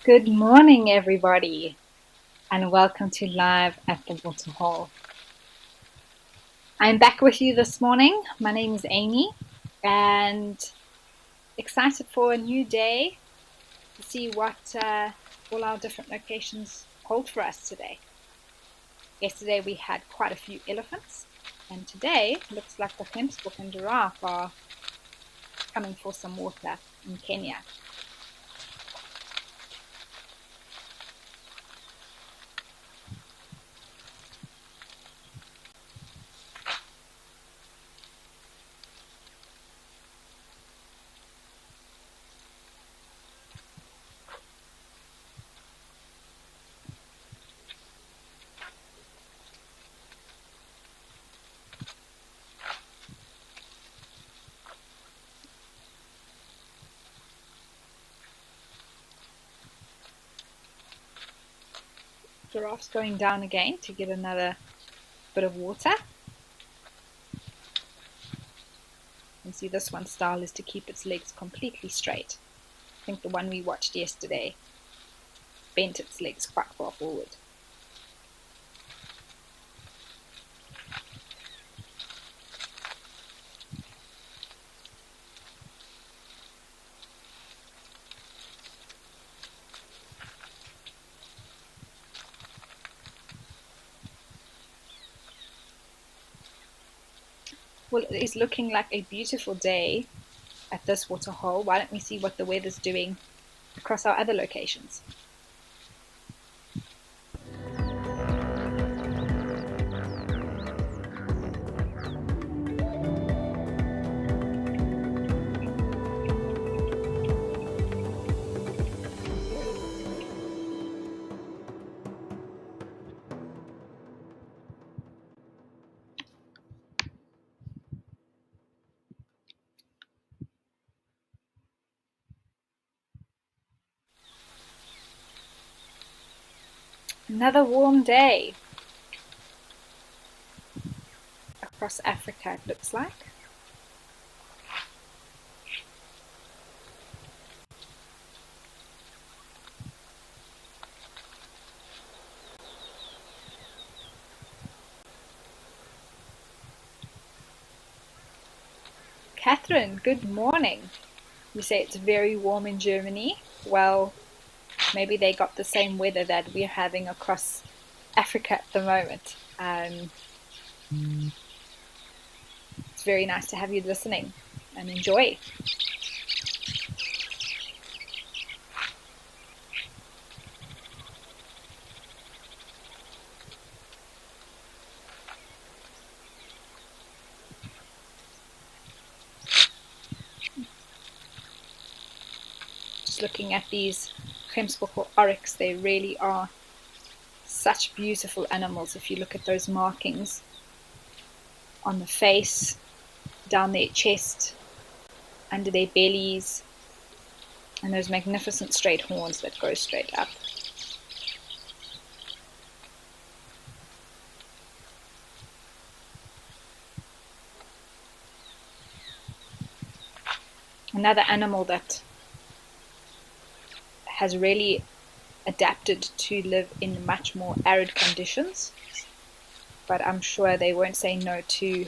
Good morning, everybody, and welcome to Live at the Waterhole. I'm back with you this morning. My name is Amy, and excited for a new day to see what all our different locations hold for us today. Yesterday we had quite a few elephants, and today looks like the Gemsbok and giraffe are coming for some water in Kenya. Giraffe's going down again to get another bit of water. And see, this one's style is to keep its legs completely straight. I think the one we watched yesterday bent its legs quite far forward. Well, it is looking like a beautiful day at this waterhole. Why don't we see what the weather's doing across our other locations? Another warm day across Africa, it looks like. Catherine, good morning. You say it's very warm in Germany. Well, maybe they got the same weather that we're having across Africa at the moment. It's very nice to have you listening and enjoy. Just looking at these Gemsbok or oryx, they really are such beautiful animals. If you look at those markings on the face, down their chest, under their bellies, and those magnificent straight horns that go straight up. Another animal that has really adapted to live in much more arid conditions, but I'm sure they won't say no to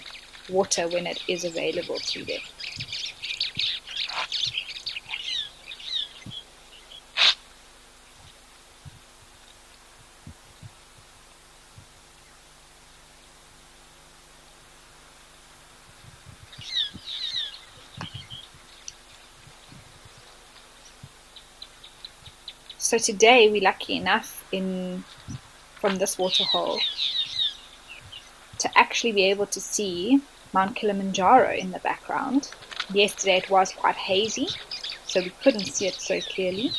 water when it is available to them. So today we're lucky enough from this waterhole to actually be able to see Mount Kilimanjaro in the background. Yesterday it was quite hazy, so we couldn't see it so clearly.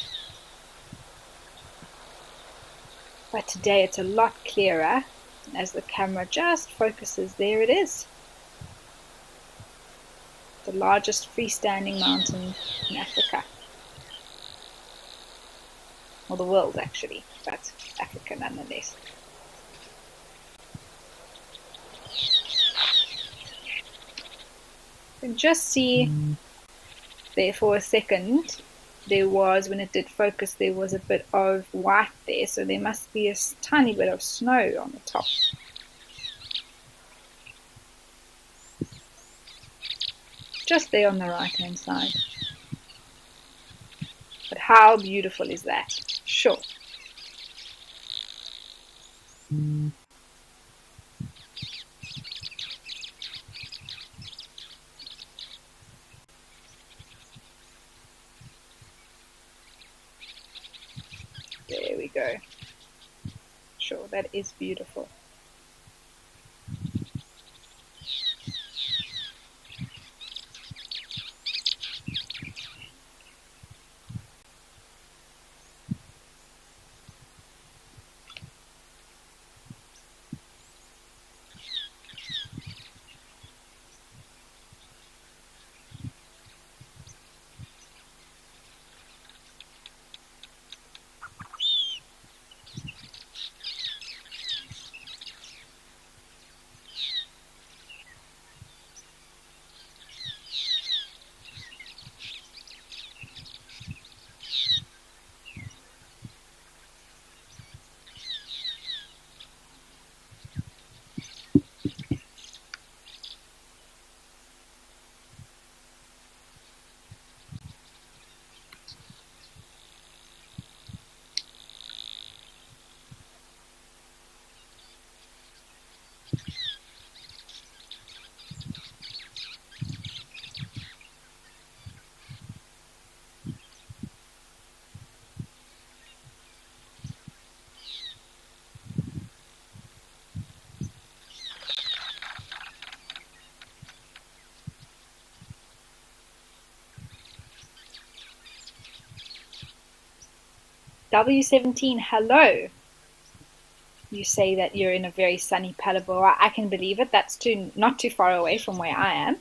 But today it's a lot clearer. As the camera just focuses, there it is. The largest freestanding mountain in Africa. Well, the world actually, but Africa nonetheless. You can just see there for a second there was, when it did focus, there was a bit of white there, so there must be a tiny bit of snow on the top. Just there on the right-hand side. But how beautiful is that? Sure. There we go. Sure, that is beautiful. W17, hello. You say that you're in a very sunny Palabora. I can believe it. That's not too far away from where I am.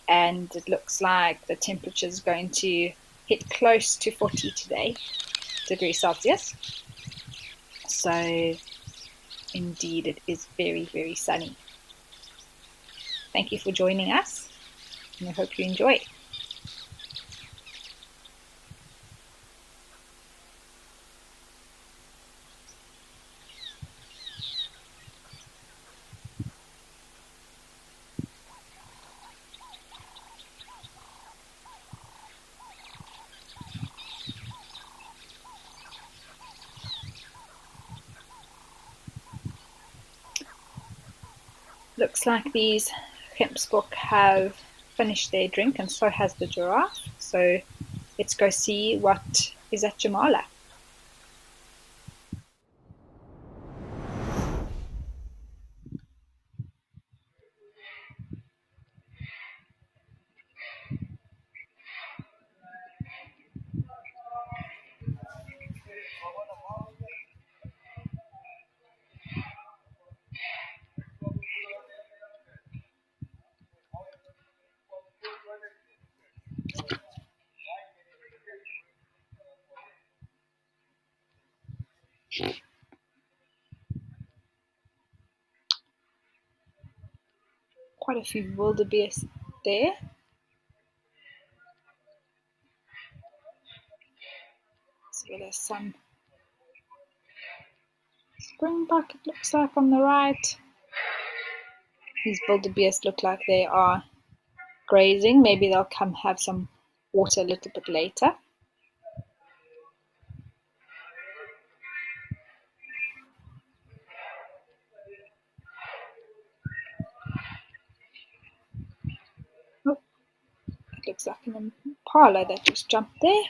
And it looks like the temperature is going to hit close to 40 today, degrees Celsius. So indeed, it is very, very sunny. Thank you for joining us, and I hope you enjoy. Looks like these Gemsbok have finished their drink, and so has the giraffe. So let's go see what is at Jamala. Quite a few wildebeest there. As well as some springbok, it looks like, on the right. These wildebeest look like they are grazing. Maybe they'll come have some water a little bit later. Oh, it looks like an impala that just jumped there.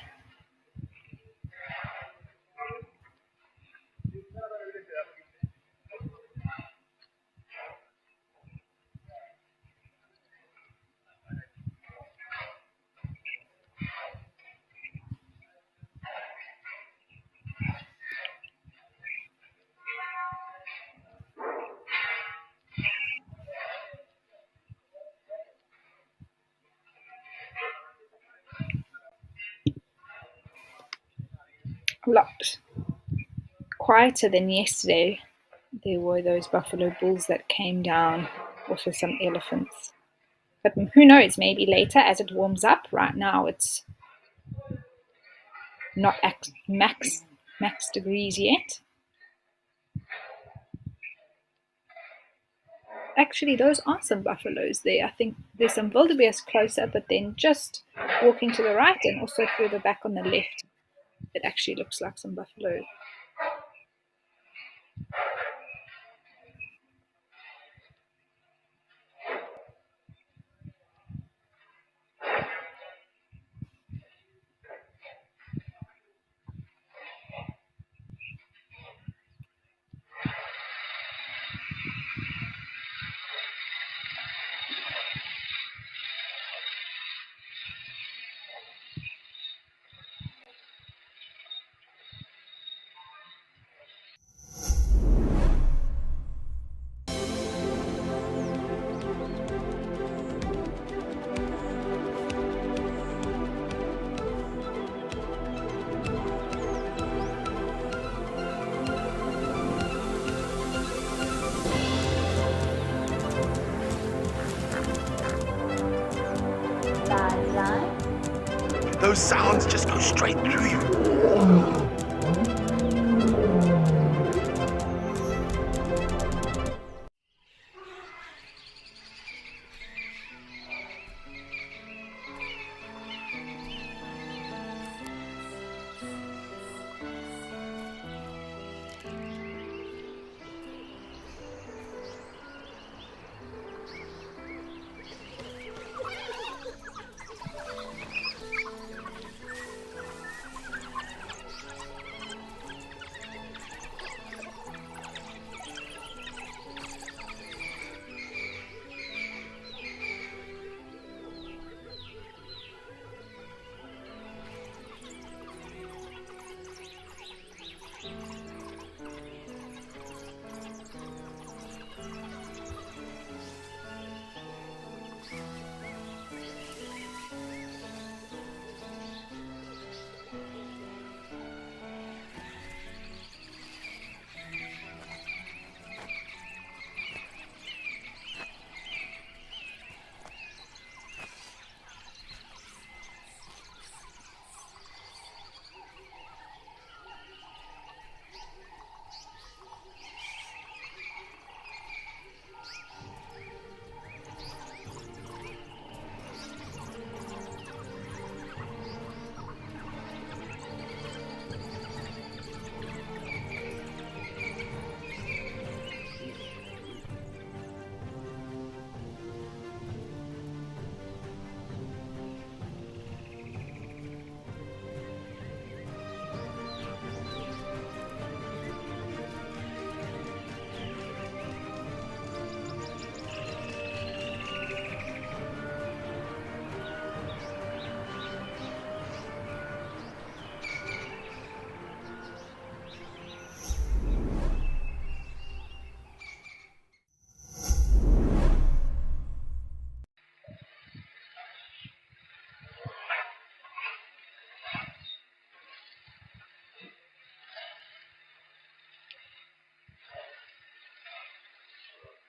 A lot quieter than yesterday. There were those buffalo bulls that came down, also some elephants. But who knows, maybe later as it warms up. Right now it's not at max degrees yet. Actually, those are some buffaloes there. I think there's some wildebeest closer, but then just walking to the right and also further back on the left, it actually looks like some buffalo. Those sounds just go straight through you.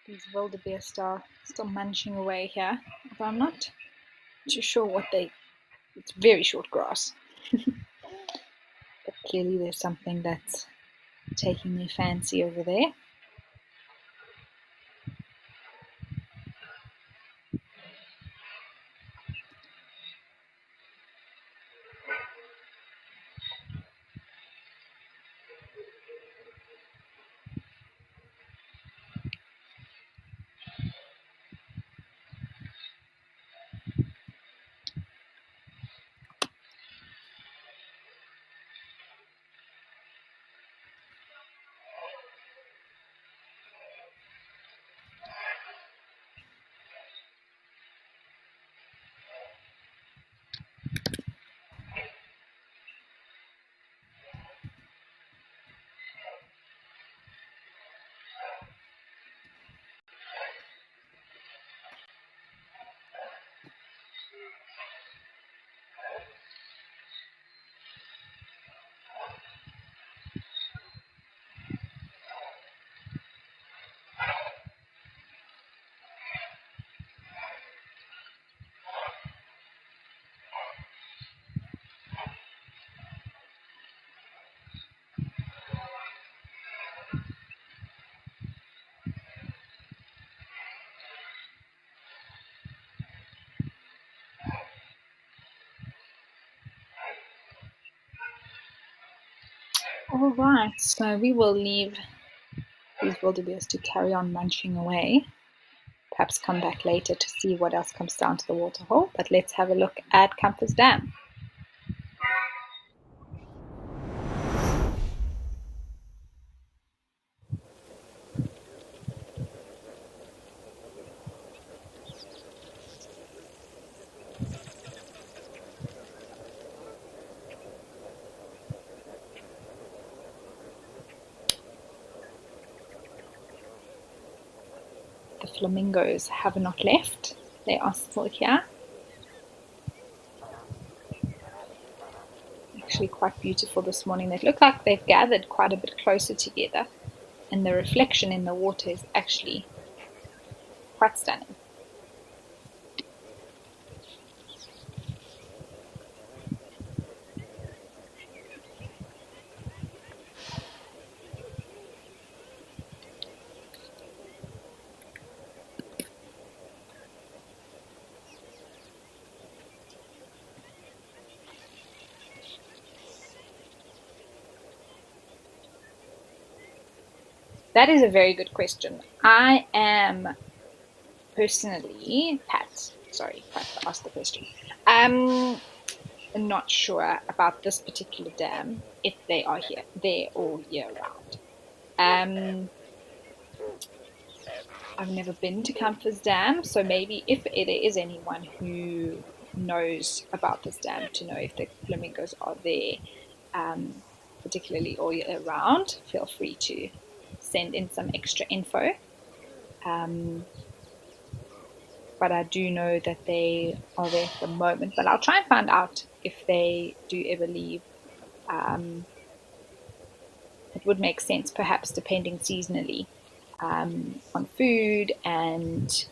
These wildebeest are still munching away here, but I'm not too sure what it's very short grass. But clearly there's something that's taking their fancy over there. All right, so we will leave these wildebeest to carry on munching away. Perhaps come back later to see what else comes down to the waterhole, but let's have a look at Campus Dam. The flamingos have not left. They are still here. Actually quite beautiful this morning. They look like they've gathered quite a bit closer together, and the reflection in the water is actually quite stunning. That is a very good question. I am personally, Pat asked the question. I'm not sure about this particular dam, if they are there all year round. I've never been to Campus Dam, so maybe if there is anyone who knows about this dam to know if the flamingos are there, particularly all year round, feel free to send in some extra info. But I do know that they are there at the moment. But I'll try and find out if they do ever leave. It would make sense, perhaps, depending seasonally on food and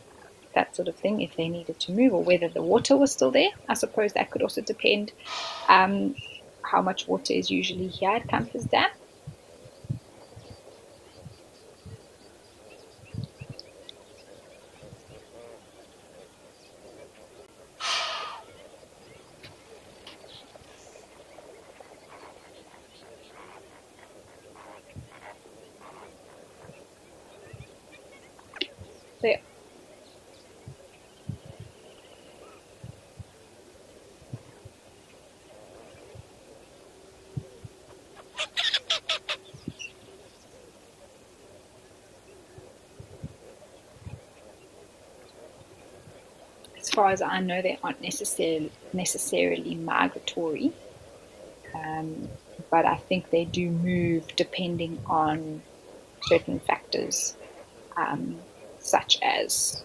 that sort of thing, if they needed to move, or whether the water was still there. I suppose that could also depend how much water is usually here at Campus Dam. They As far as I know, they aren't necessarily migratory, but I think they do move depending on certain factors, such as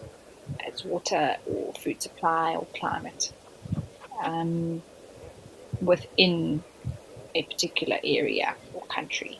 water or food supply or climate within a particular area or country.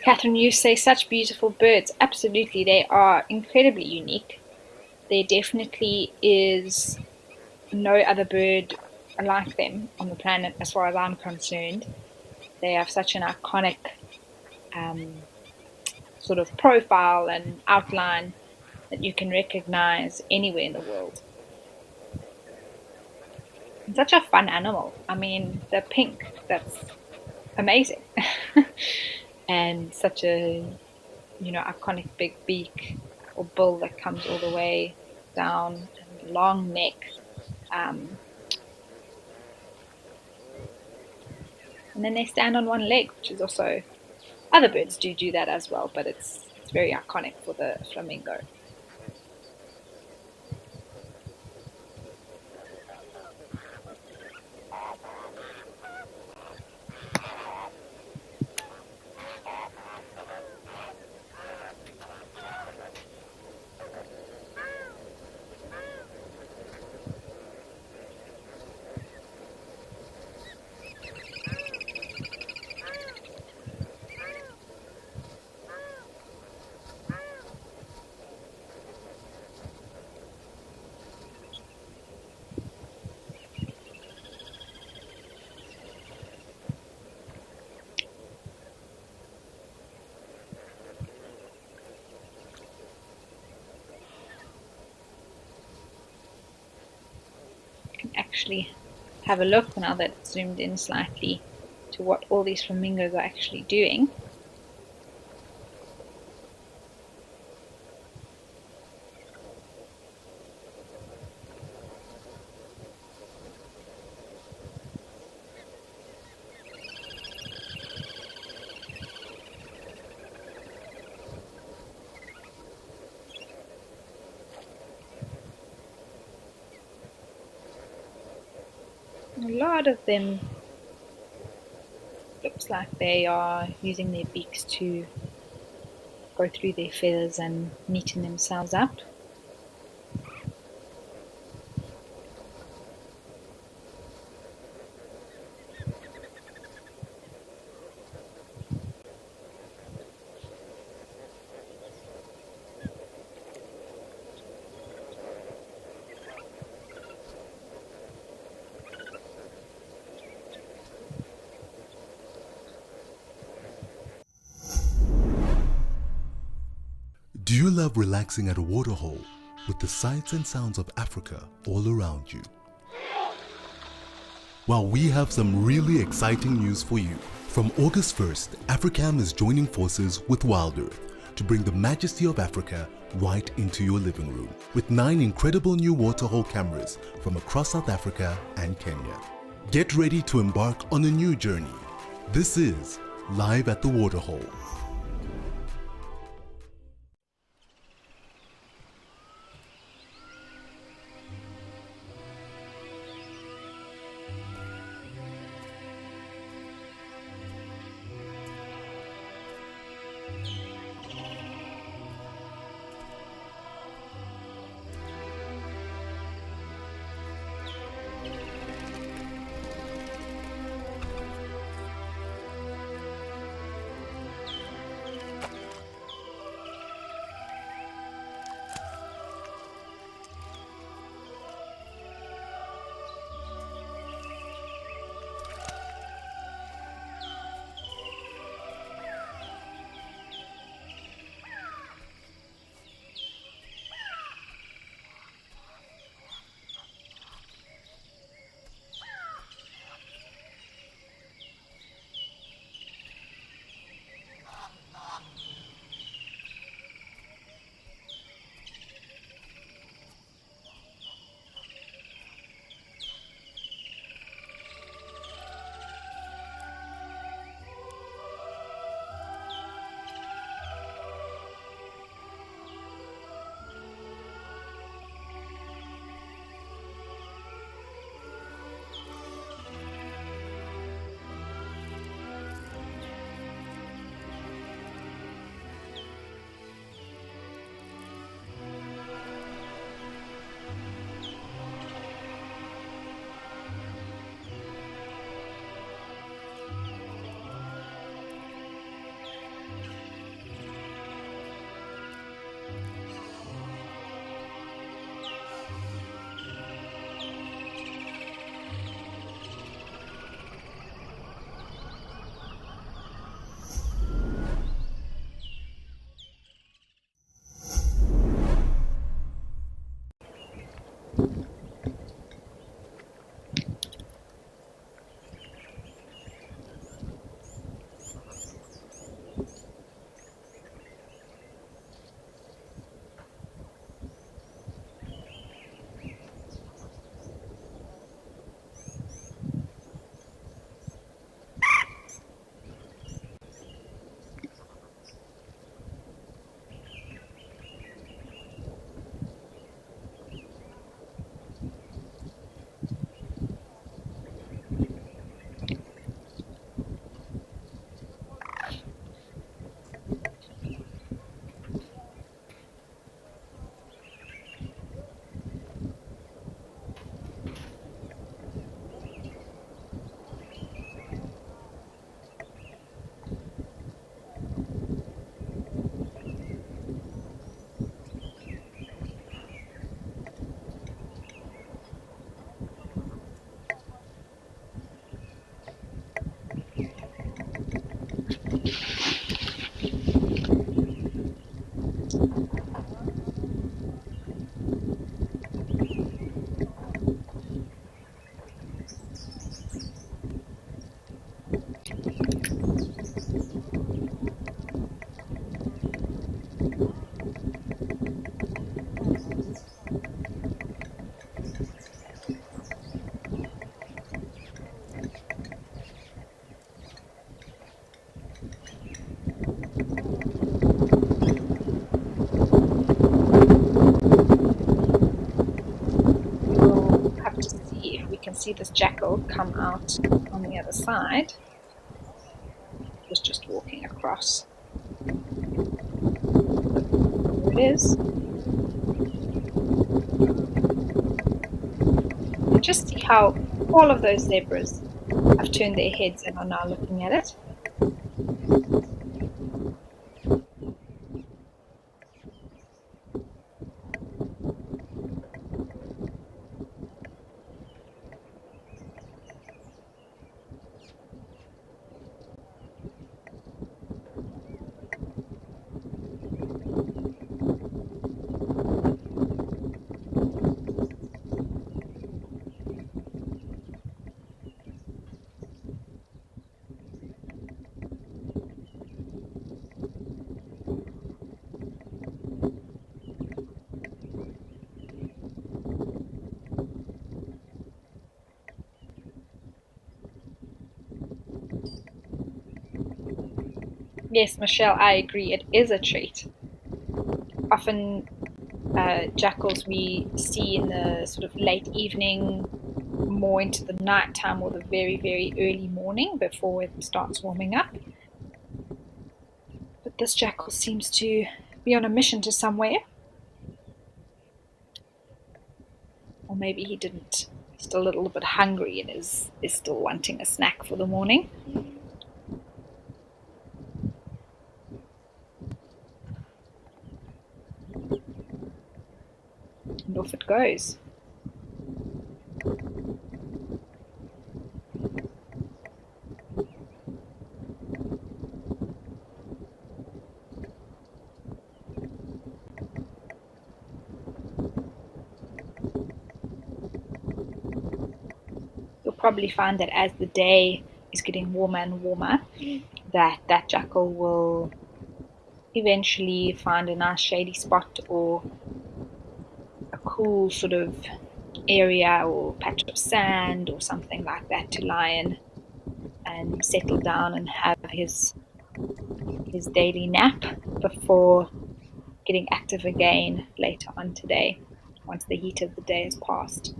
Catherine, you say such beautiful birds. Absolutely, they are incredibly unique. There definitely is no other bird like them on the planet, as far as I'm concerned. They have such an iconic sort of profile and outline that you can recognize anywhere in the world. And such a fun animal. I mean, the pink, that's amazing. And such a, iconic big beak or bill that comes all the way down, and long neck. And then they stand on one leg, which is also, other birds do that as well, but it's very iconic for the flamingo. actually have a look now that it's zoomed in slightly to what all these flamingos are actually doing. A lot of them looks like they are using their beaks to go through their feathers and neaten themselves up. Do you love relaxing at a waterhole with the sights and sounds of Africa all around you? Well, we have some really exciting news for you. From August 1st, Africam is joining forces with WildEarth to bring the majesty of Africa right into your living room with 9 incredible new waterhole cameras from across South Africa and Kenya. Get ready to embark on a new journey. This is Live at the Waterhole. see this jackal come out on the other side. He was just walking across. There it is. And just see how all of those zebras have turned their heads and are now looking at it. Yes, Michelle, I agree. It is a treat. Often jackals we see in the sort of late evening, more into the night time or the very, very early morning before it starts warming up. But this jackal seems to be on a mission to somewhere. Or maybe he didn't. He's still a little bit hungry and is still wanting a snack for the morning. And off it goes. You'll probably find that as the day is getting warmer and warmer, that jackal will eventually find a nice shady spot or a cool sort of area or patch of sand or something like that to lie in and settle down and have his daily nap before getting active again later on today, once the heat of the day has passed.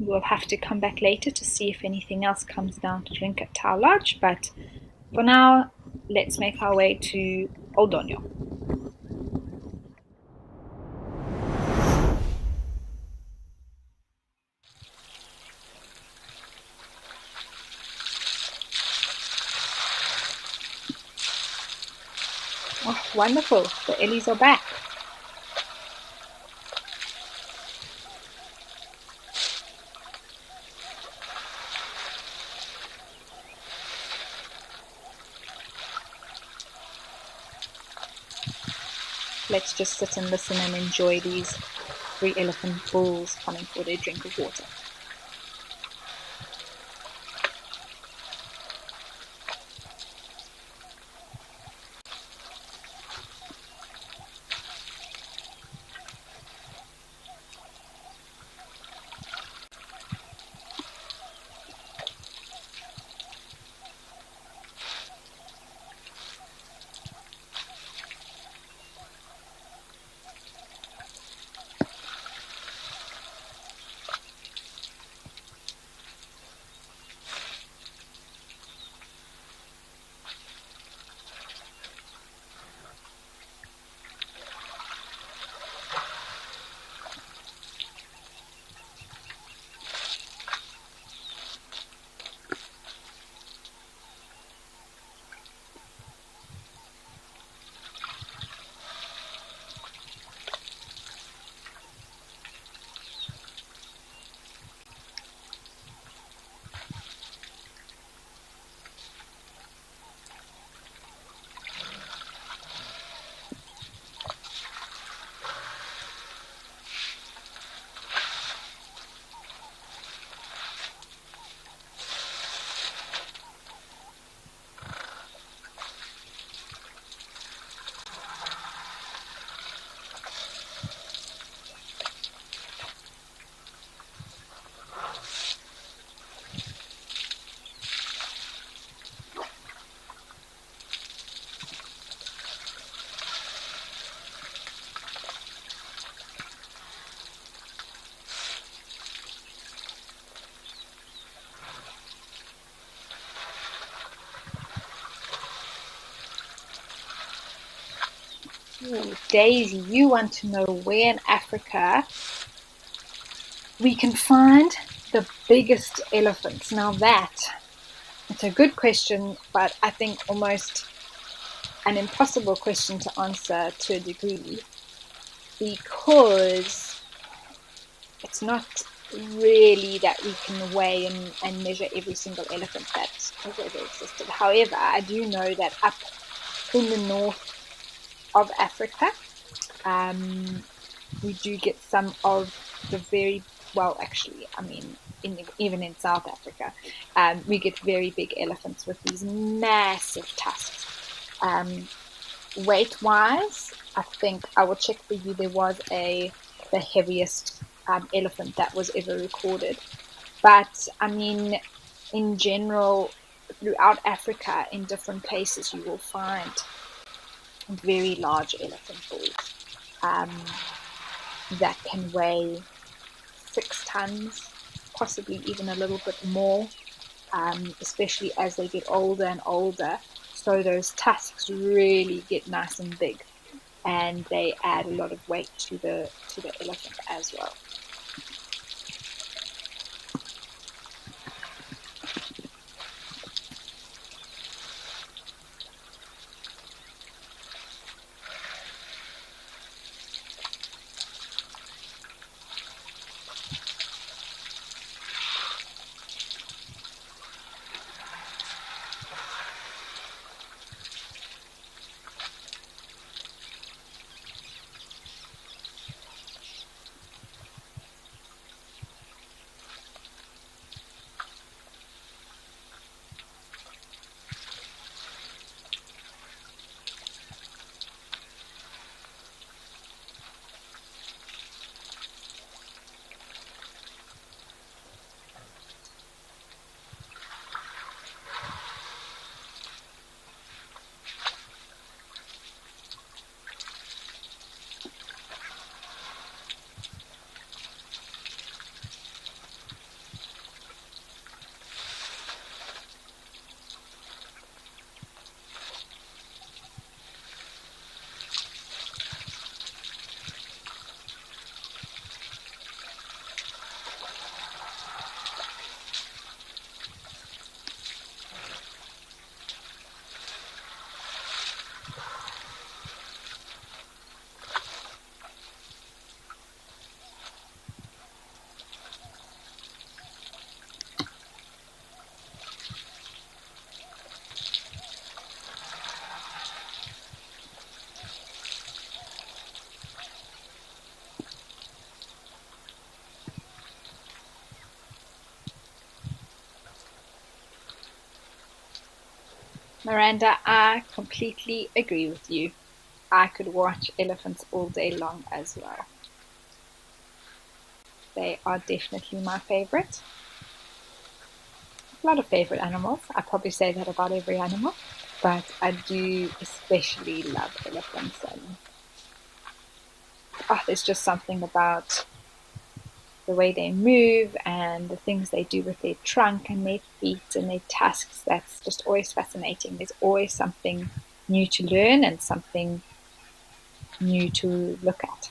We'll have to come back later to see if anything else comes down to drink at Tau Lodge, but for now, let's make our way to Oldonyo. Oh, wonderful. The Ellies are back. Let's just sit and listen and enjoy these 3 elephant bulls coming for their drink of water. Ooh, Daisy, you want to know where in Africa we can find the biggest elephants. Now it's a good question, but I think almost an impossible question to answer to a degree, because it's not really that we can weigh and measure every single elephant that has ever existed. However, I do know that up in the north of Africa, we do get some of the very, well, actually, I mean, even in South Africa, we get very big elephants with these massive tusks. Weight-wise, I think I will check for you. There was the heaviest elephant that was ever recorded, but I mean, in general, throughout Africa, in different places, you will find very large elephant bulls that can weigh 6 tons, possibly even a little bit more, especially as they get older and older. So those tusks really get nice and big, and they add a lot of weight to the elephant as well. Miranda, I completely agree with you. I could watch elephants all day long as well. They are definitely my favorite. A lot of favorite animals. I probably say that about every animal, but I do especially love elephants. And there's just something about the way they move and the things they do with their trunk and their feet and their tusks that's just always fascinating. There's always something new to learn and something new to look at.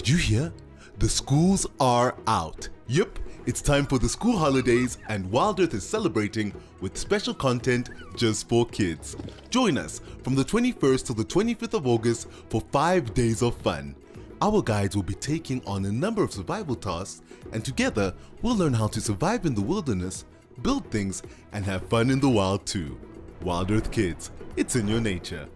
Did you hear? The schools are out. Yep, it's time for the school holidays, and WildEarth is celebrating with special content just for kids. Join us from the 21st to the 25th of August for 5 days of fun. Our guides will be taking on a number of survival tasks, and together we'll learn how to survive in the wilderness, build things, and have fun in the wild too. WildEarth Kids, it's in your nature.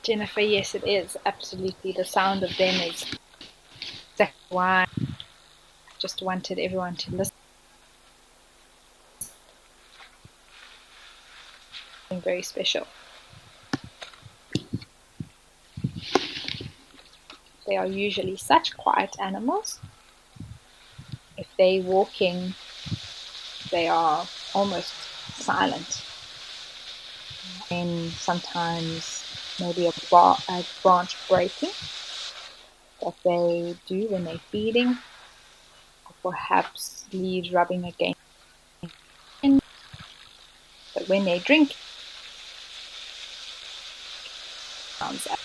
Jennifer, yes, it is. Absolutely. The sound of them is exactly why I just wanted everyone to listen. Very special. They are usually such quiet animals. If they're walking, they are almost silent. And sometimes maybe a branch breaking that they do when they're feeding, or perhaps leaves rubbing against. But when they drink, sounds out.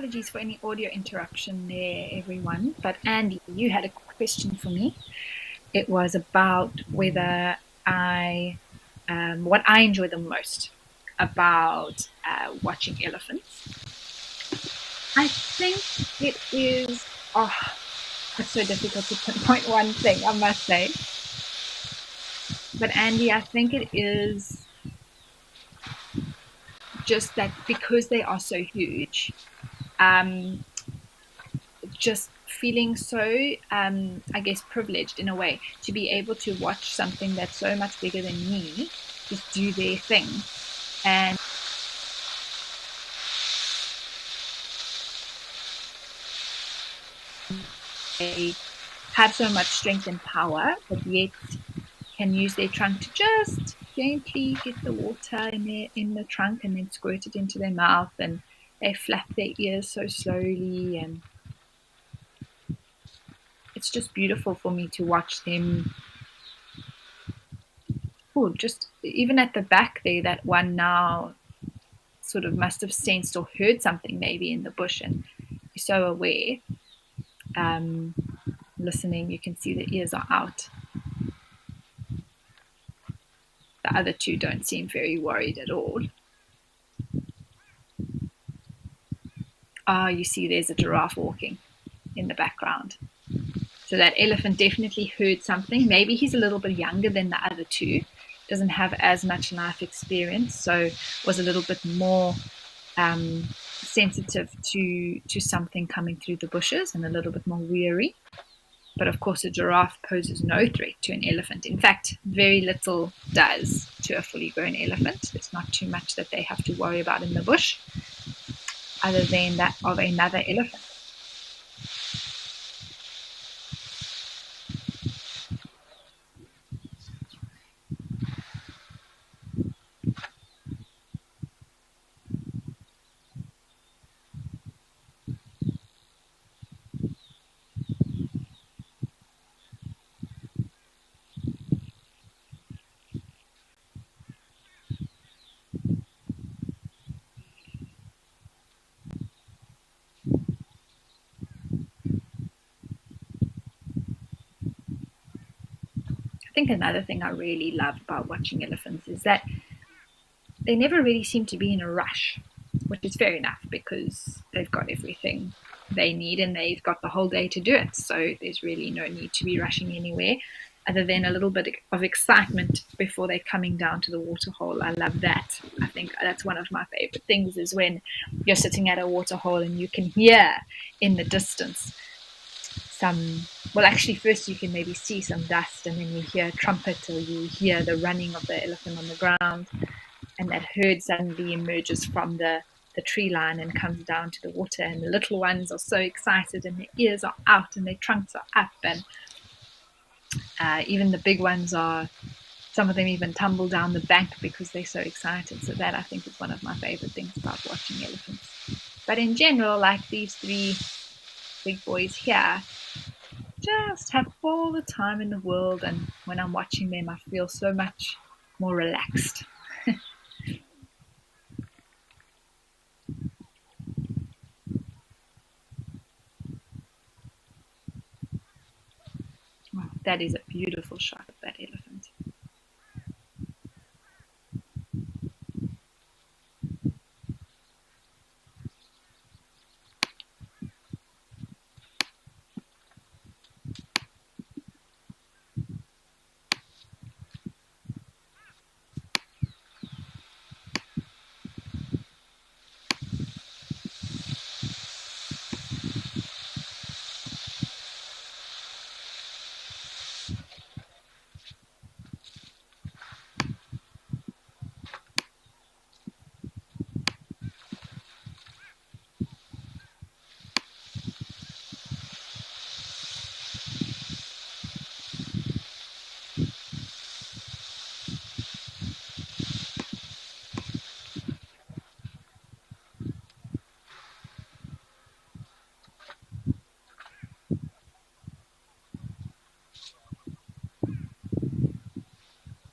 apologies for any audio interruption there, everyone. But Andy, you had a question for me. It was about whether what I enjoy the most about watching elephants. I think it is, it's so difficult to pinpoint one thing, I must say. But Andy, I think it is just that because they are so huge, just feeling so, I guess, privileged in a way to be able to watch something that's so much bigger than me just do their thing. And they have so much strength and power, but yet can use their trunk to just gently get the water in the trunk and then squirt it into their mouth, and they flap their ears so slowly, and it's just beautiful for me to watch them. Just even at the back there, that one now sort of must have sensed or heard something maybe in the bush and is so aware. Listening, you can see the ears are out. The other two don't seem very worried at all. You see there's a giraffe walking in the background. So that elephant definitely heard something. Maybe he's a little bit younger than the other two, doesn't have as much life experience, so was a little bit more sensitive to something coming through the bushes and a little bit more weary. But of course, a giraffe poses no threat to an elephant. In fact, very little does to a fully grown elephant. There's not too much that they have to worry about in the bush, other than that of another elephant. I think another thing I really love about watching elephants is that they never really seem to be in a rush, which is fair enough because they've got everything they need and they've got the whole day to do it. So there's really no need to be rushing anywhere other than a little bit of excitement before they're coming down to the waterhole. I love that. I think that's one of my favorite things is when you're sitting at a waterhole and you can hear in the distance actually first you can maybe see some dust and then you hear a trumpet or you hear the running of the elephant on the ground, and that herd suddenly emerges from the tree line and comes down to the water, and the little ones are so excited and their ears are out and their trunks are up, and even the big ones some of them even tumble down the bank because they're so excited. So that I think is one of my favorite things about watching elephants. But in general, like these three big boys here just have all the time in the world, and when I'm watching them I feel so much more relaxed. Wow, that is a beautiful shot of that elephant.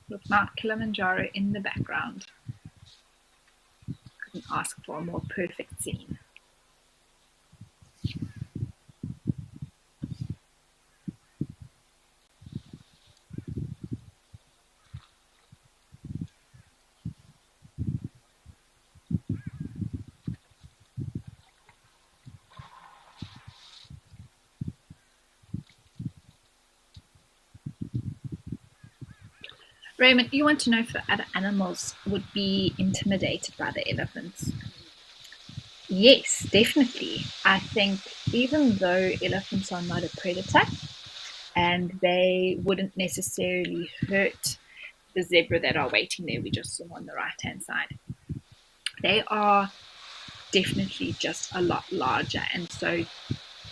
With Mount Kilimanjaro in the background. Couldn't ask for a more perfect scene. Raymond, you want to know if the other animals would be intimidated by the elephants? Yes, definitely. I think even though elephants are not a predator and they wouldn't necessarily hurt the zebra that are waiting there, we just saw on the right hand side, they are definitely just a lot larger. And so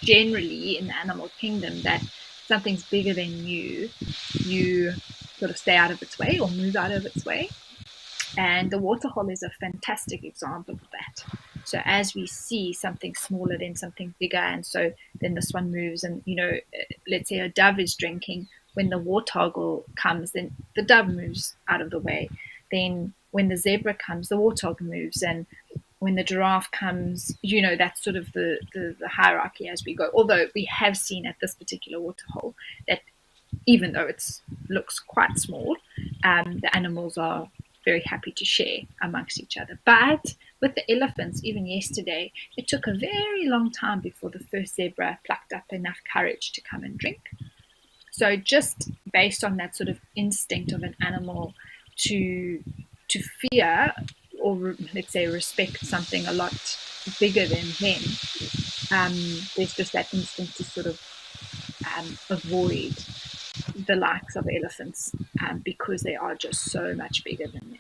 generally in the animal kingdom, that something's bigger than you sort of stay out of its way or move out of its way. And the waterhole is a fantastic example of that. So as we see something smaller than something bigger, and so then this one moves, and let's say a dove is drinking, when the warthog comes, then the dove moves out of the way. Then when the zebra comes, the warthog moves, and when the giraffe comes, that's sort of the hierarchy as we go. Although we have seen at this particular waterhole that even though it looks quite small, the animals are very happy to share amongst each other. But with the elephants, even yesterday, it took a very long time before the first zebra plucked up enough courage to come and drink. So just based on that sort of instinct of an animal to fear or let's say respect something a lot bigger than them, there's just that instinct to sort of avoid the likes of elephants because they are just so much bigger than them.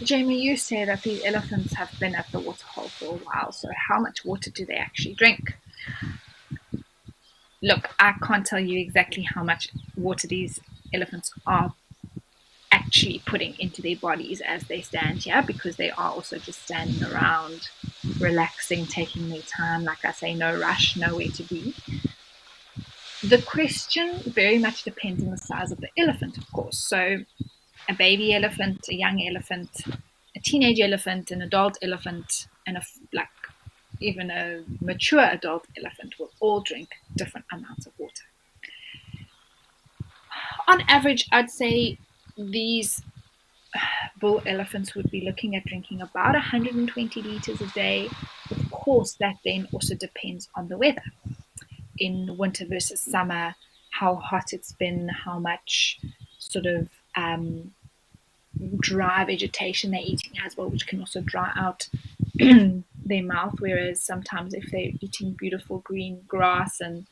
Jamie, you say that these elephants have been at the waterhole for a while, so how much water do they actually drink? Look, I can't tell you exactly how much water these elephants are actually putting into their bodies as they stand here, because they are also just standing around, relaxing, taking their time. Like I say, no rush, nowhere to be. The question very much depends on the size of the elephant, of course. So a baby elephant, a young elephant, a teenage elephant, an adult elephant, and even a mature adult elephant will all drink different amounts of water. On average, I'd say these bull elephants would be looking at drinking about 120 liters a day. Of course, that then also depends on the weather. In winter versus summer, how hot it's been, how much sort of dry vegetation they're eating as well, which can also dry out their mouth. Whereas sometimes if they're eating beautiful green grass and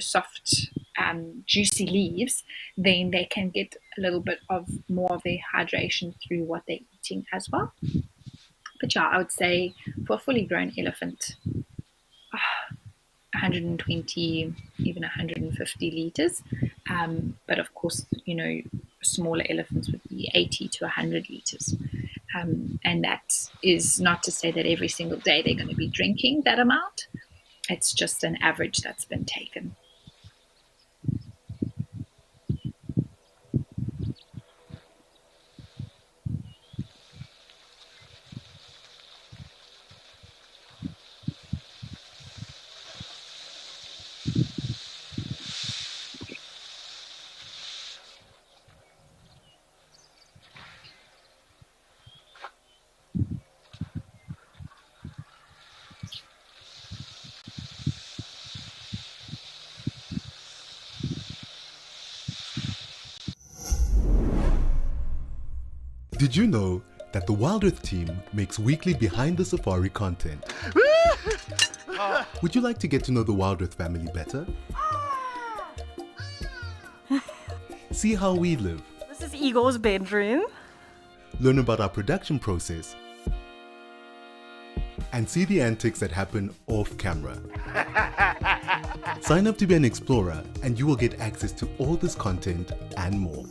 soft juicy leaves, then they can get a little bit of more of their hydration through what they're eating as well. But yeah, I would say for a fully grown elephant, 120, even 150 liters. But of course, smaller elephants would be 80 to 100 liters. And that is not to say that every single day they're going to be drinking that amount. It's just an average that's been taken. Did you know that the WildEarth team makes weekly behind the safari content? Would you like to get to know the WildEarth family better? See how we live. This is Igor's bedroom. Learn about our production process. And see the antics that happen off camera. Sign up to be an explorer and you will get access to all this content and more.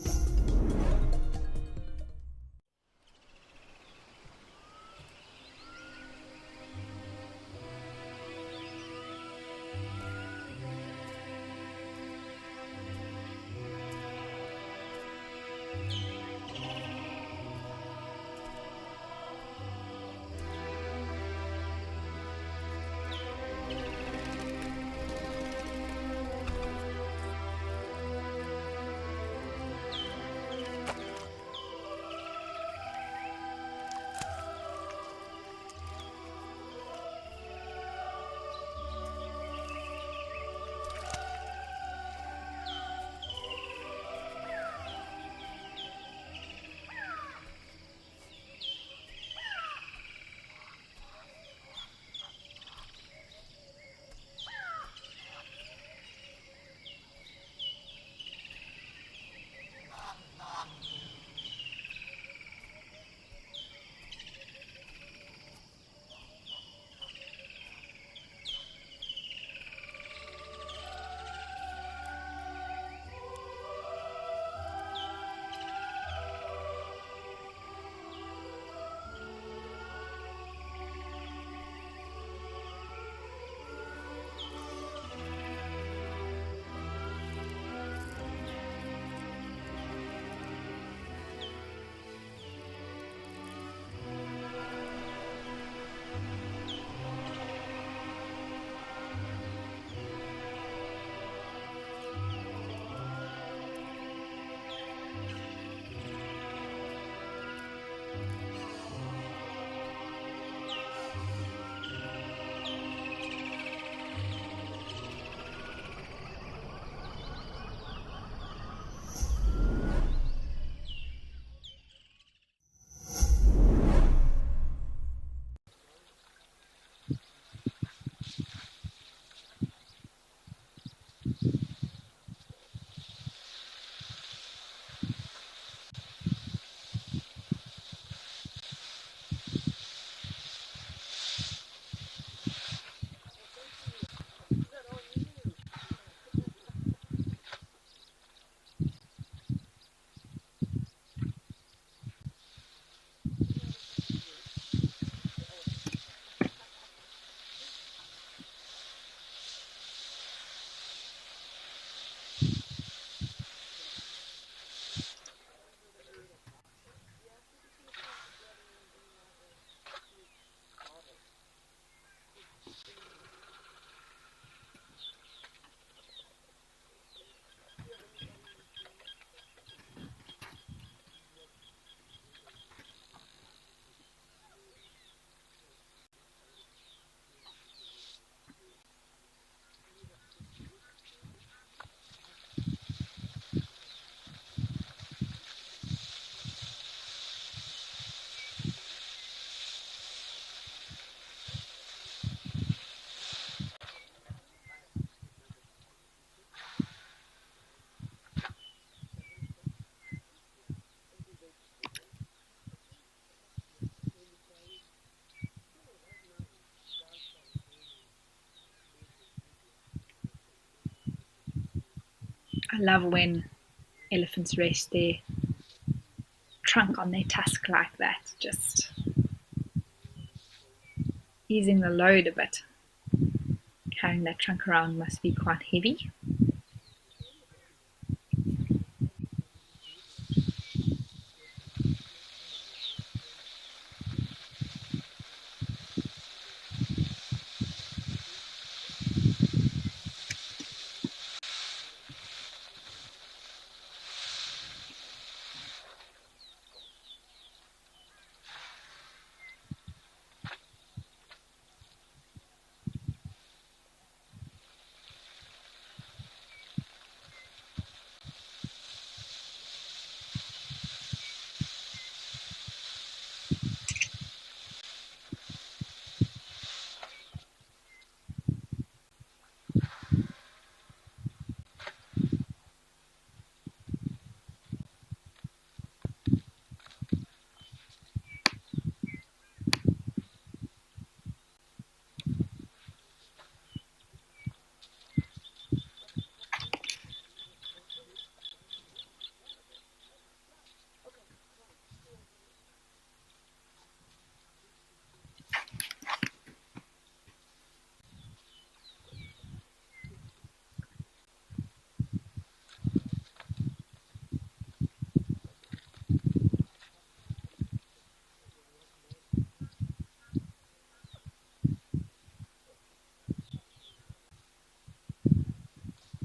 I love when elephants rest their trunk on their tusk like that, just easing the load a bit. Carrying that trunk around must be quite heavy.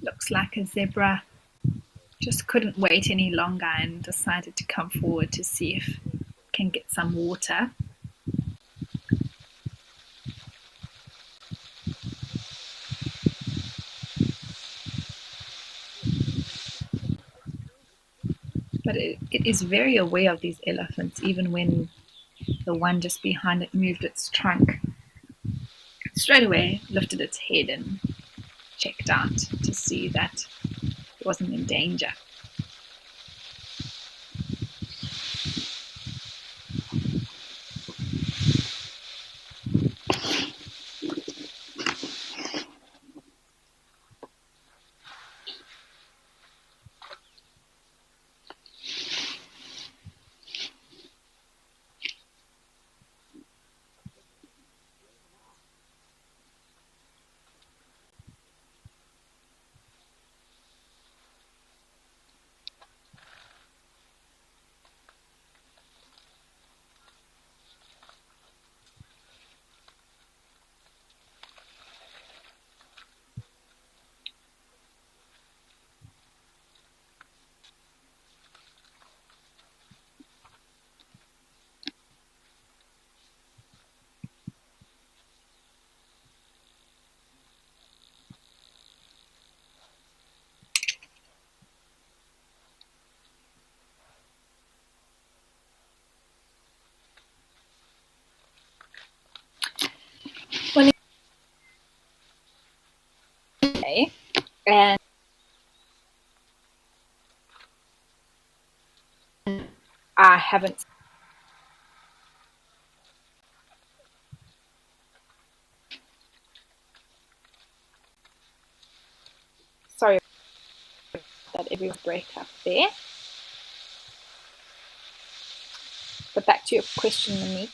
Looks like a zebra just couldn't wait any longer and decided to come forward to see if it can get some water. But it is very aware of these elephants, even when the one just behind it moved its trunk. Straight away lifted its head and checked out to see that it wasn't in danger. Well, anyway, and I haven't. Sorry that every break up there. But back to your question, Monique.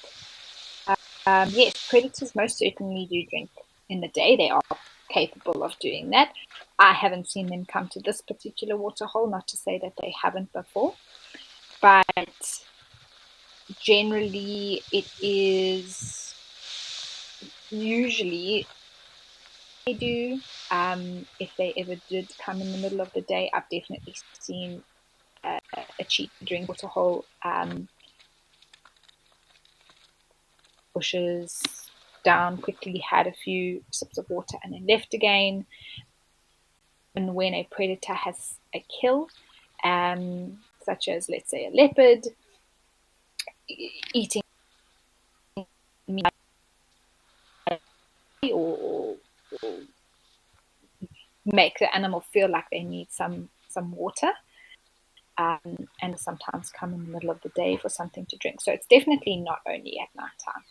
Yes, predators most certainly do drink in the day. They are capable of doing that. I haven't seen them come to this particular waterhole, not to say that they haven't before. But generally, it is usually they do. If they ever did come in the middle of the day, I've definitely seen a cheetah drink waterhole. Bushes down, quickly had a few sips of water and then left again. And when a predator has a kill, such as, let's say, a leopard eating meat or make the animal feel like they need some water, and sometimes come in the middle of the day for something to drink. So it's definitely not only at night time.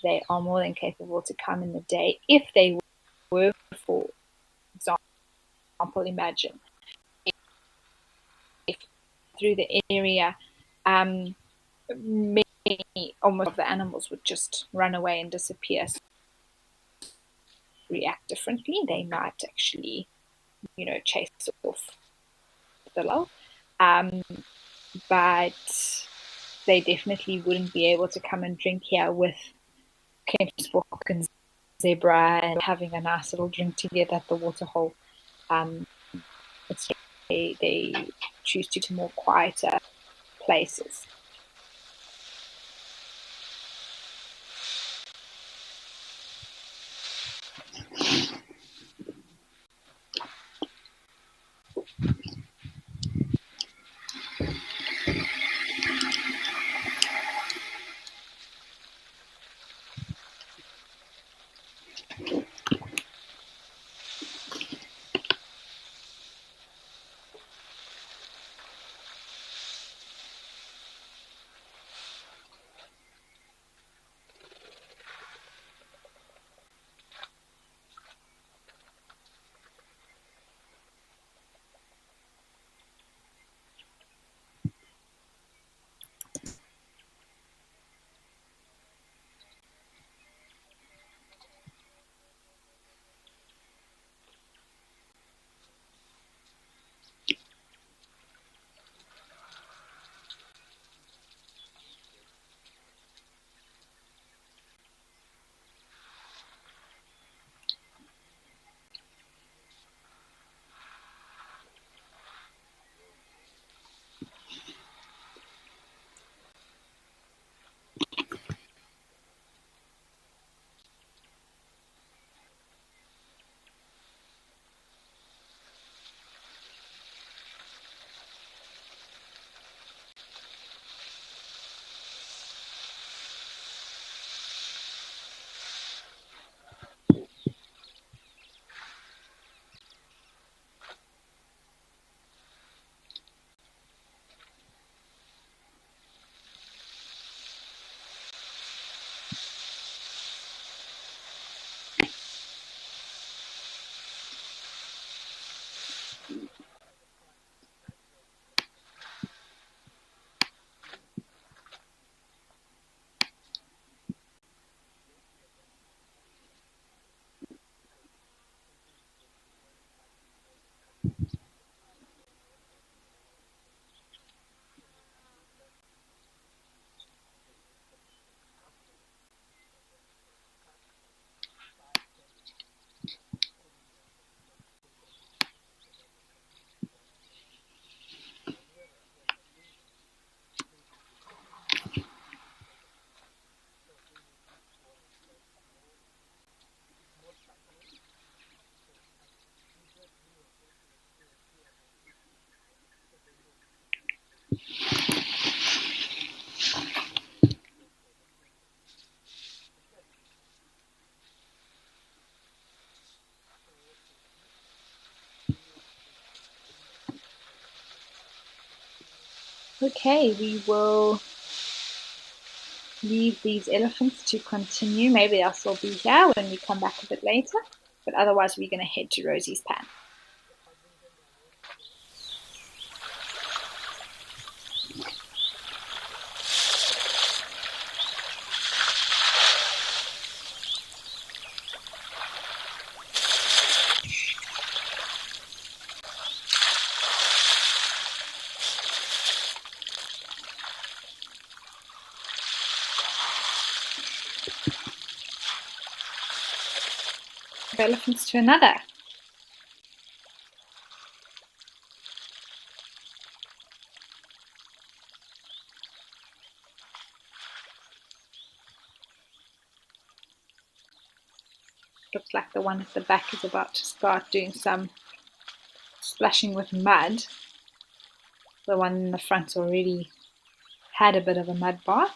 They are more than capable to come in the day if they were, for example, imagine if through the area Many, almost of the animals would just run away and disappear. So react differently. They might actually, chase off the lull. But they definitely wouldn't be able to come and drink here with Kempsbok and Zebra and having a nice little drink together at the Waterhole. It's they choose to more quieter places. Okay, we will leave these elephants to continue. Maybe they'll still be here when we come back a bit later, but otherwise we're going to head to Rosie's pan. Elephants to another. Looks like the one at the back is about to start doing some splashing with mud. The one in the front already had a bit of a mud bath.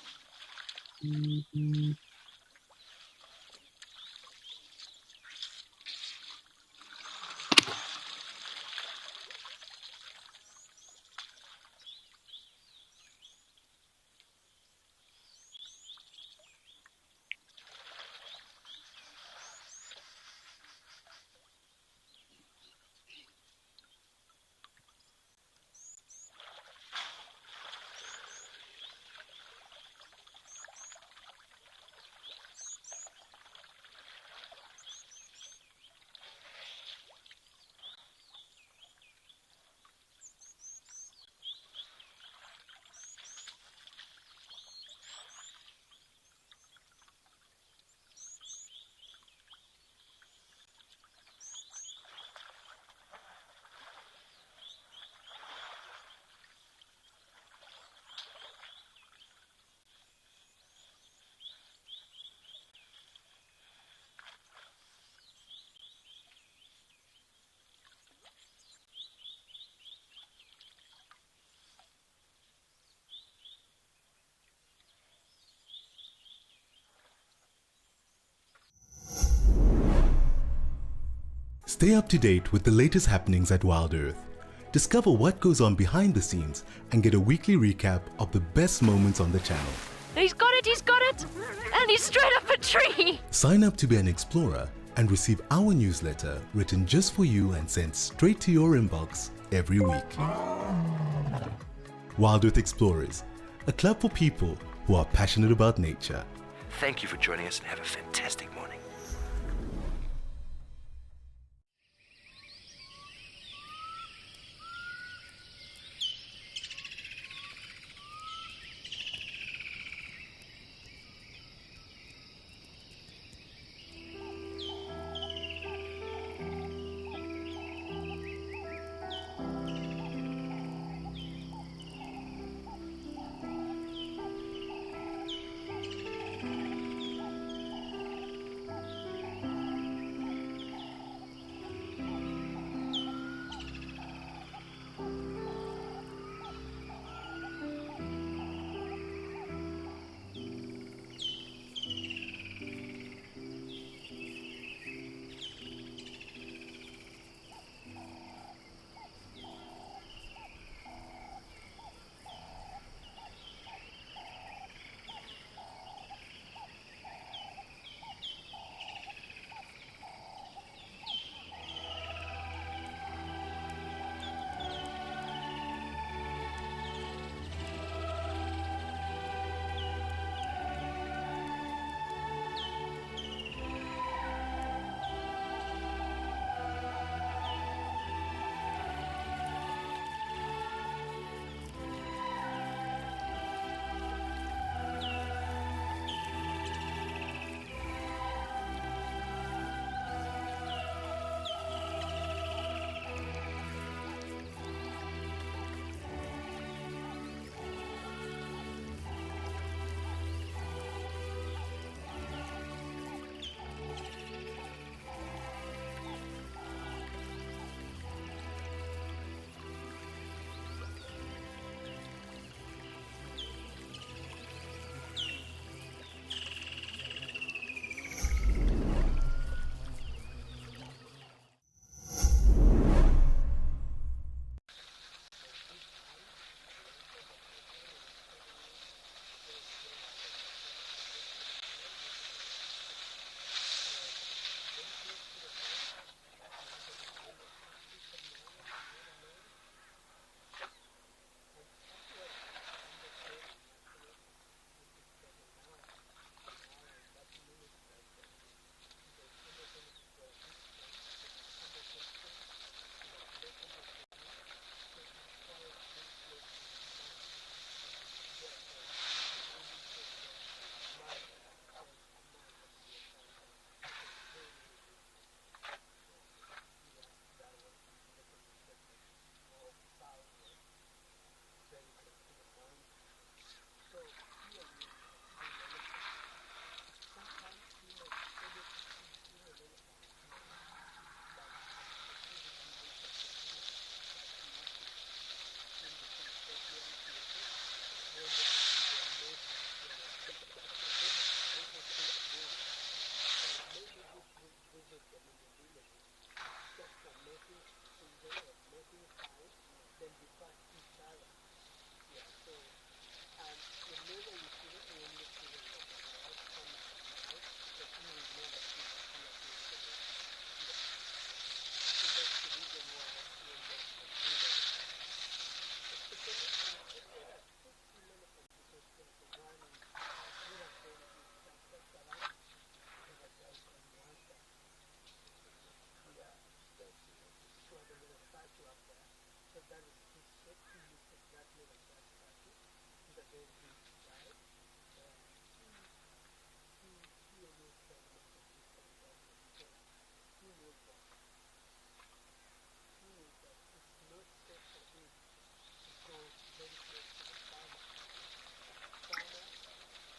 Stay up to date with the latest happenings at WildEarth. Discover what goes on behind the scenes and get a weekly recap of the best moments on the channel. He's got it! And he's straight up a tree! Sign up to be an explorer and receive our newsletter written just for you and sent straight to your inbox every week. WildEarth Explorers, a club for people who are passionate about nature. Thank you for joining us and have a fantastic morning.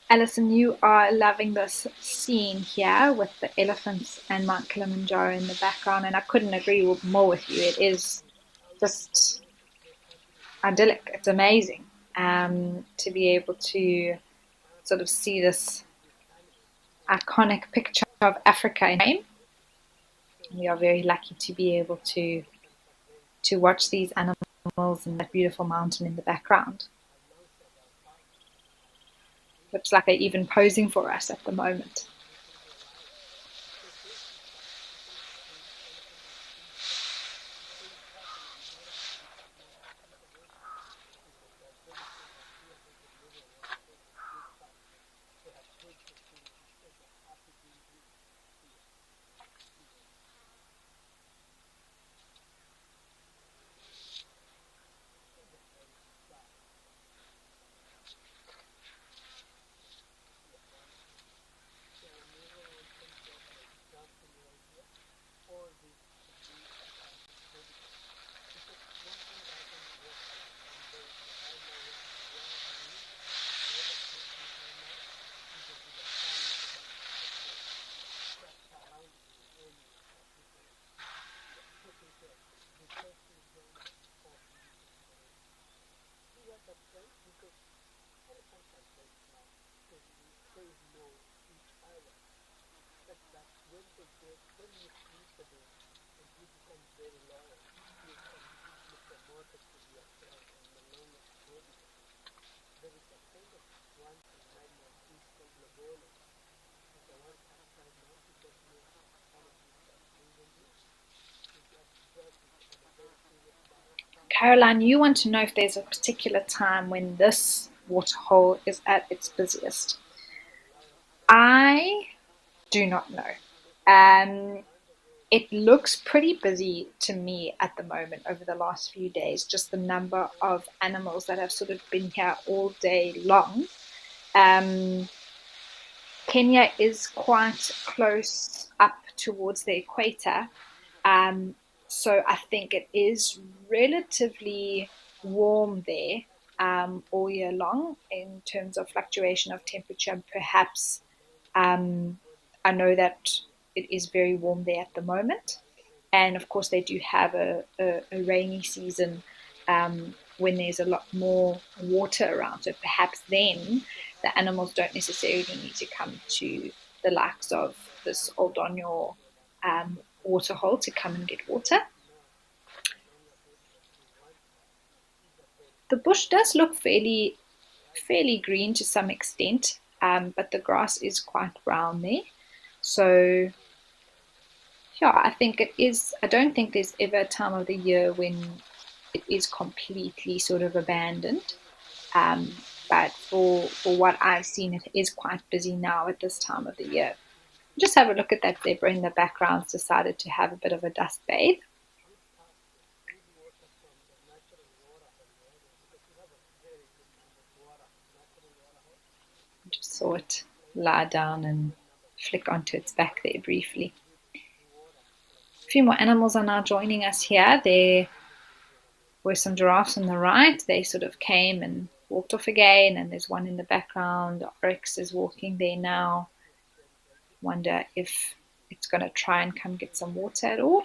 Alison, you are loving this scene here with the elephants and Mount Kilimanjaro in the background, and I couldn't agree more with you. It is just idyllic. It's amazing to be able to sort of see this iconic picture of Africa in frame. We are very lucky to be able to watch these animals and that beautiful mountain in the background. Looks like they're even posing for us at the moment. Caroline, you want to know if there's a particular time when this waterhole is at its busiest. I do not know. It looks pretty busy to me at the moment over the last few days, just the number of animals that have sort of been here all day long. Um, Kenya is quite close up towards the equator, um, so I think it is relatively warm there all year long in terms of fluctuation of temperature. Perhaps um, I know that it is very warm there at the moment. And of course, they do have a rainy season when there's a lot more water around. So perhaps then the animals don't necessarily need to come to the likes of this Oldonyo waterhole to come and get water. The bush does look fairly green to some extent, but the grass is quite brown there. So yeah, I think it is. I don't think there's ever a time of the year when it is completely sort of abandoned. But for what I've seen, it is quite busy now at this time of the year. Just have a look at that zebra in the background. It's decided to have a bit of a dust bathe. Just saw it lie down and flick onto its back there briefly. A few more animals are now joining us here. There were some giraffes on the right. They sort of came and walked off again, and there's one in the background. The oryx is walking there now. Wonder if it's going to try and come get some water at all.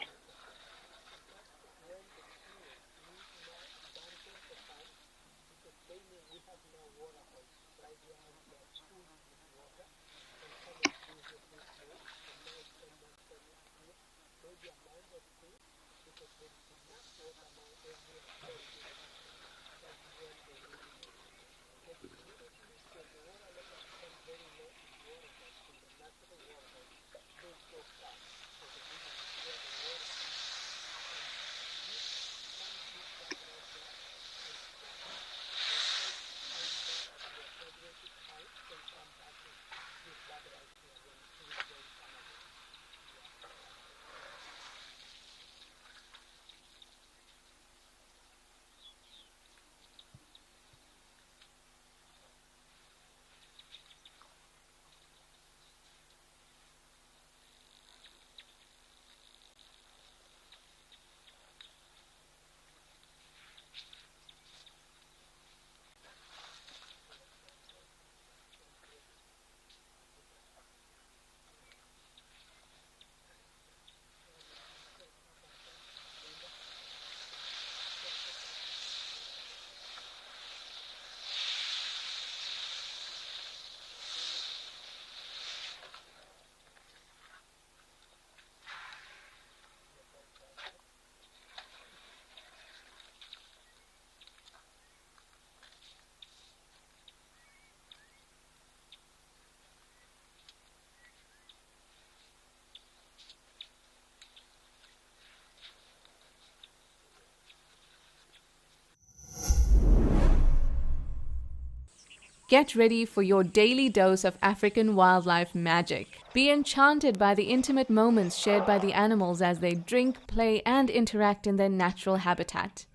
Get ready for your daily dose of African wildlife magic. Be enchanted by the intimate moments shared by the animals as they drink, play, and interact in their natural habitat.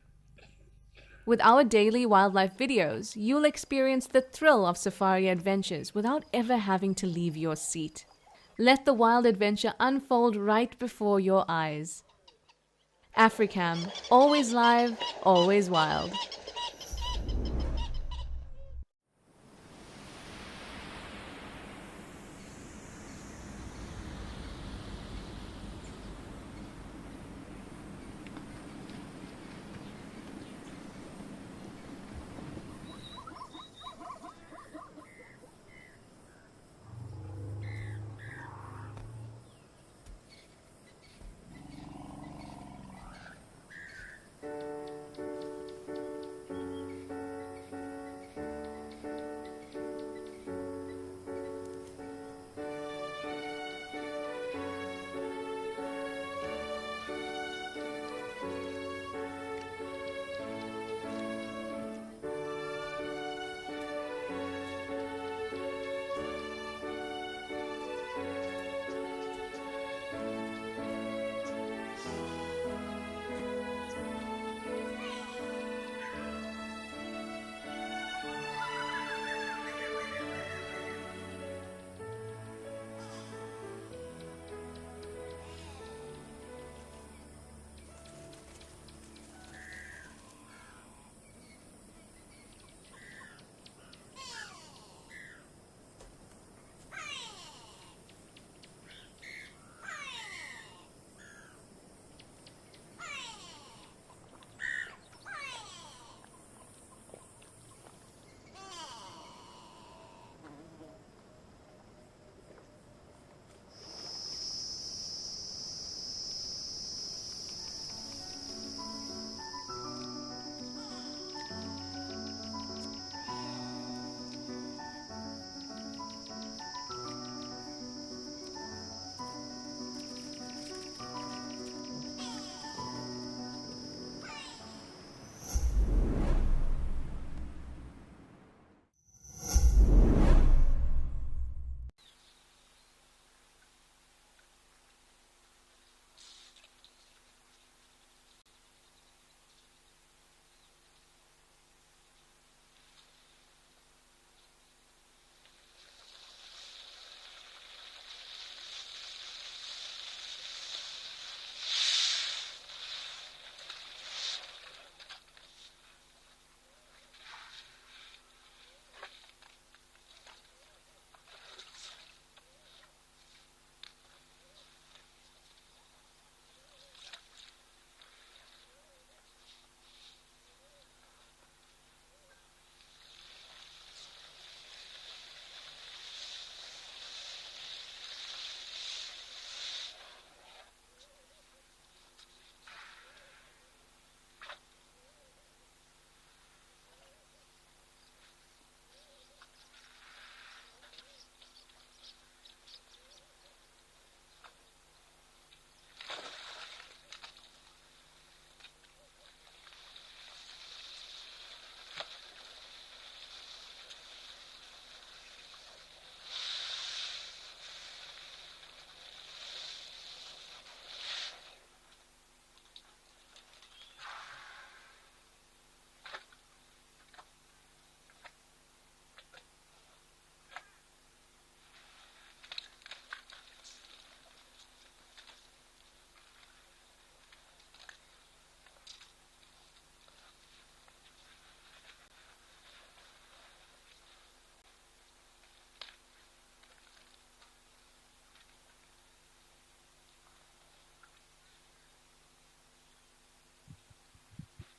With our daily wildlife videos, you'll experience the thrill of safari adventures without ever having to leave your seat. Let the wild adventure unfold right before your eyes. Africam, always live, always wild.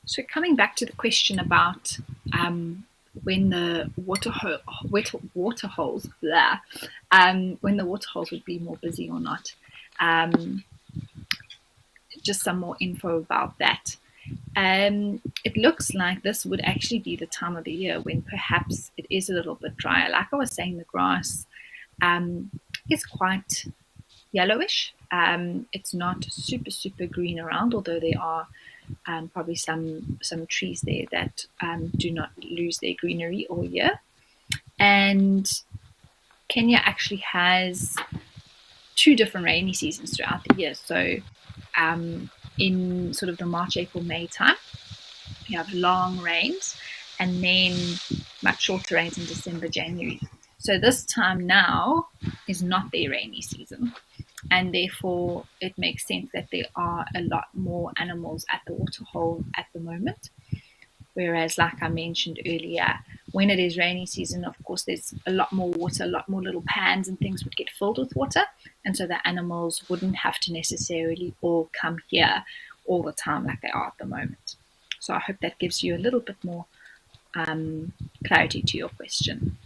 So coming back to the question about when the waterholes, when the waterholes would be more busy or not. Just some more info about that. It looks like this would actually be the time of the year when perhaps it is a little bit drier. Like I was saying, the grass is quite yellowish. It's not super green around, although there are probably some trees there that do not lose their greenery all year. And Kenya actually has 2 different rainy seasons throughout the year. So in sort of the March, April, May time, you have long rains, and then much shorter rains in December, January. So this time now is not their rainy season, and therefore it makes sense that there are a lot more animals at the waterhole at the moment. Whereas, like I mentioned earlier, when it is rainy season, of course, there's a lot more water, a lot more little pans and things would get filled with water. And so the animals wouldn't have to necessarily all come here all the time like they are at the moment. So I hope that gives you a little bit more clarity to your question.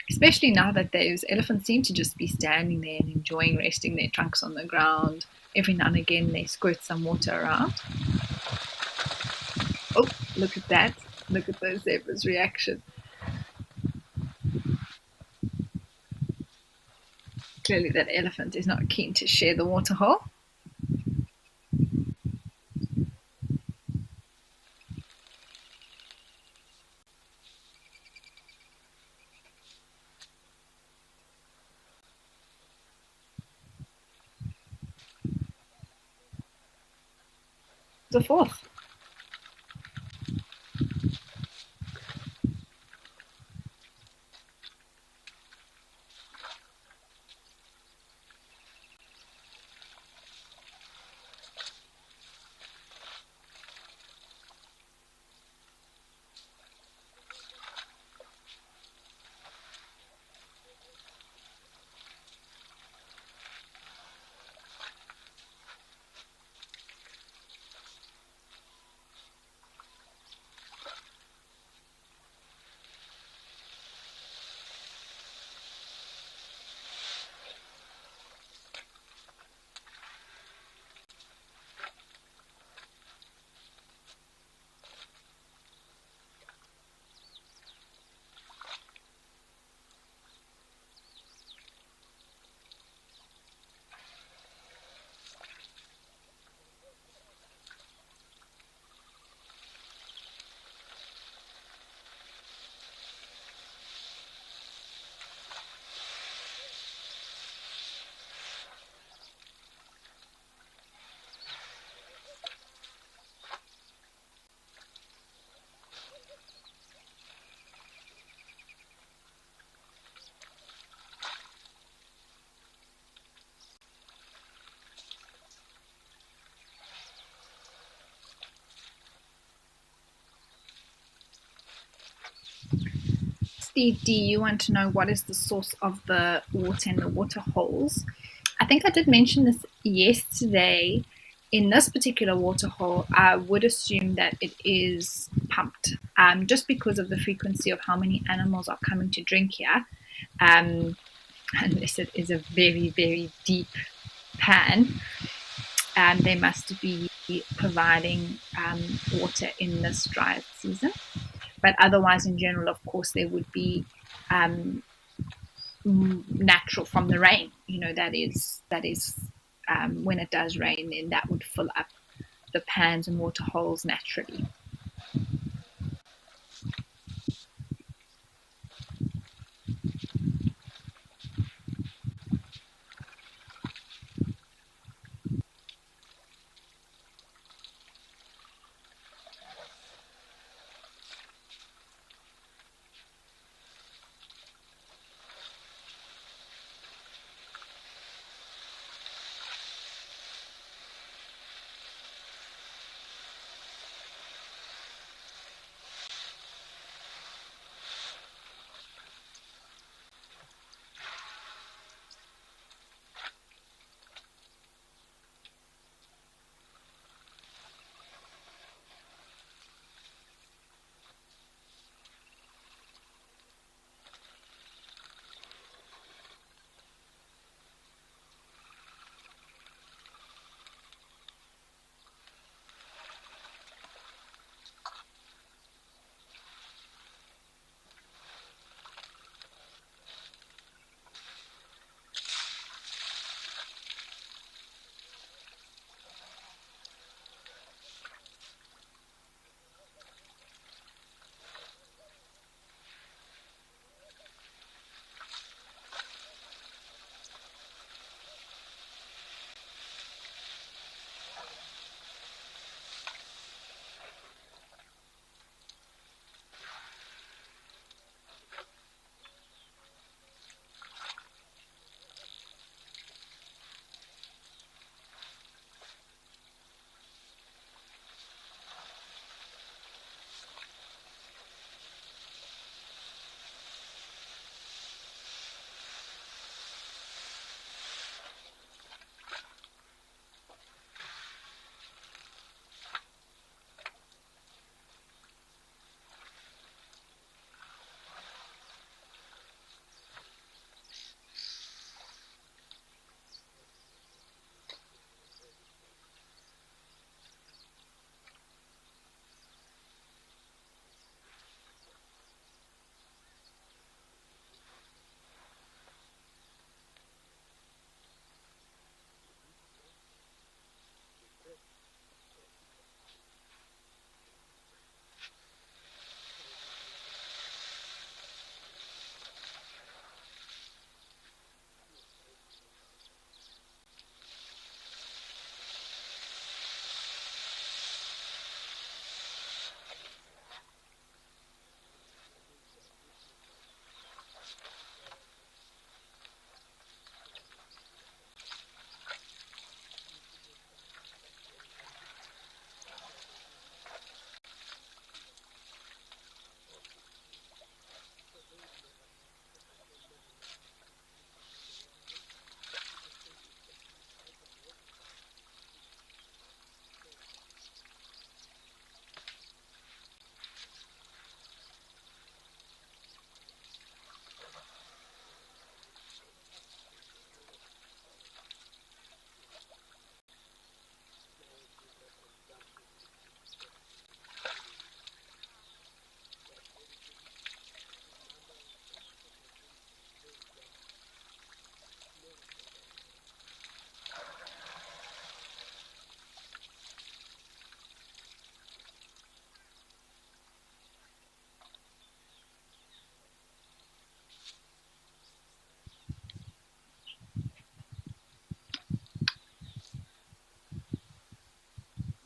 Especially now that those elephants seem to just be standing there and enjoying resting their trunks on the ground. Every now and again they squirt some water around. Oh, look at that. Look at those zebras' reaction. Clearly that elephant is not keen to share the waterhole. The fourth. Steve D, you want to know what is the source of the water in the water holes. I think I did mention this yesterday. In this particular water hole, I would assume that it is pumped, just because of the frequency of how many animals are coming to drink here, unless it is a very, very deep pan. They must be providing water in this dry season. But otherwise, in general, of course, there would be natural from the rain. You know, that is when it does rain, then that would fill up the pans and water holes naturally.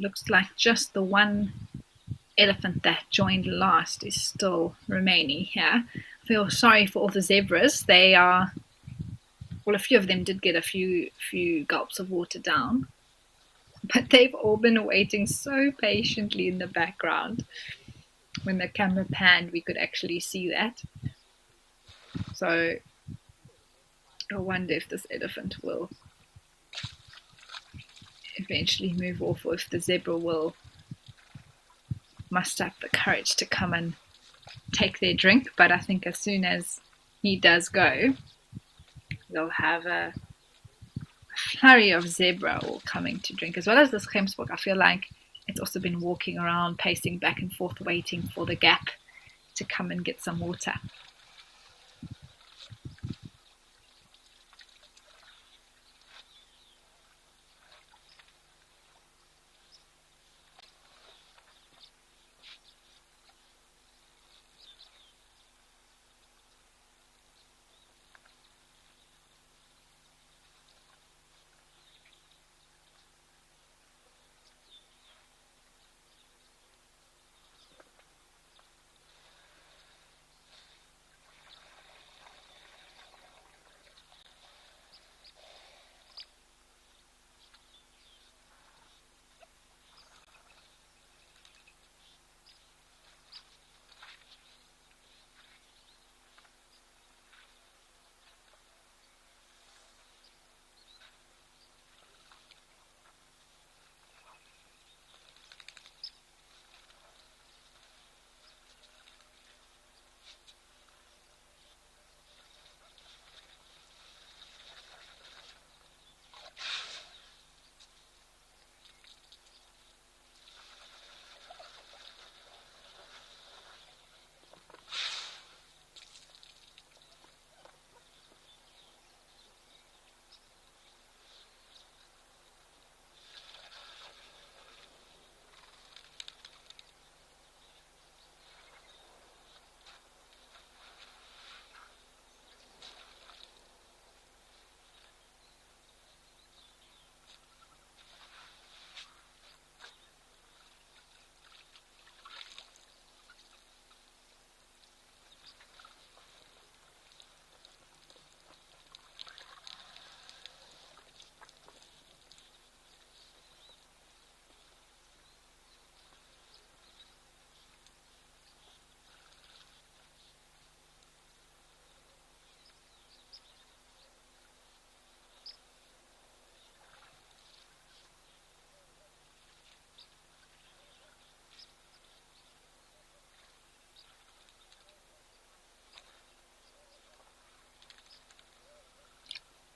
looks like just the one elephant that joined last is still remaining here. I feel sorry for all the zebras. They are, well, a few of them did get a few gulps of water down, but they've all been waiting so patiently in the background. When the camera panned, we could actually see that. So I wonder if this elephant will eventually move off, or if the zebra will muster up the courage to come and take their drink. But I think as soon as he does go, they'll have a flurry of zebra all coming to drink, as well as this gemsbok. I feel like it's also been walking around, pacing back and forth, waiting for the gap to come and get some water.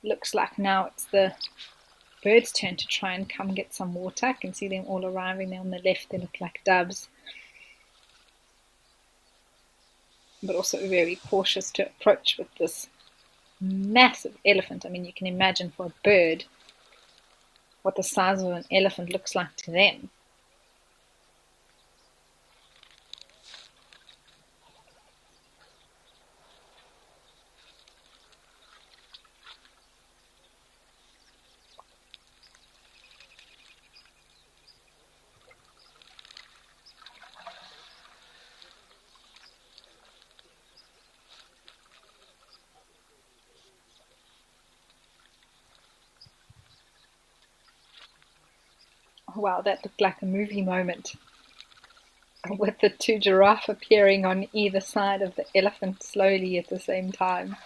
Looks like now it's the birds' turn to try and come get some water. I can see them all arriving there on the left. They look like doves, but also very cautious to approach with this massive elephant. I mean, you can imagine for a bird what the size of an elephant looks like to them. Wow, that looked like a movie moment, with the two giraffe appearing on either side of the elephant slowly at the same time.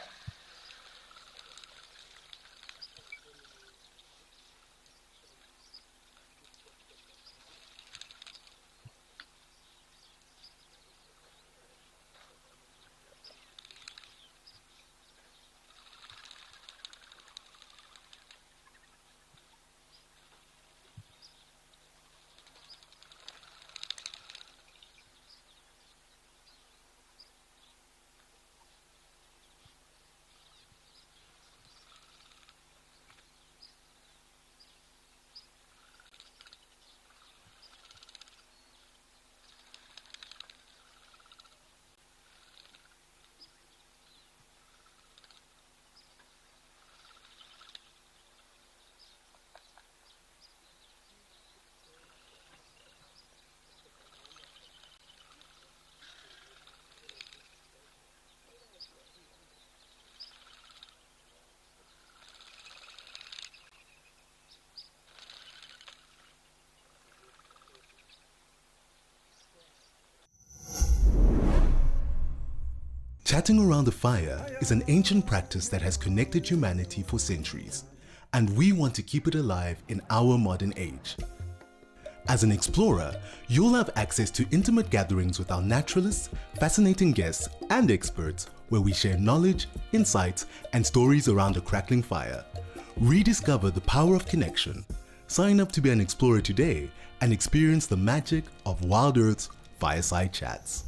Chatting around a fire is an ancient practice that has connected humanity for centuries, and we want to keep it alive in our modern age. As an explorer, you'll have access to intimate gatherings with our naturalists, fascinating guests, and experts where we share knowledge, insights, and stories around a crackling fire. Rediscover the power of connection. Sign up to be an explorer today and experience the magic of WildEarth's Fireside Chats.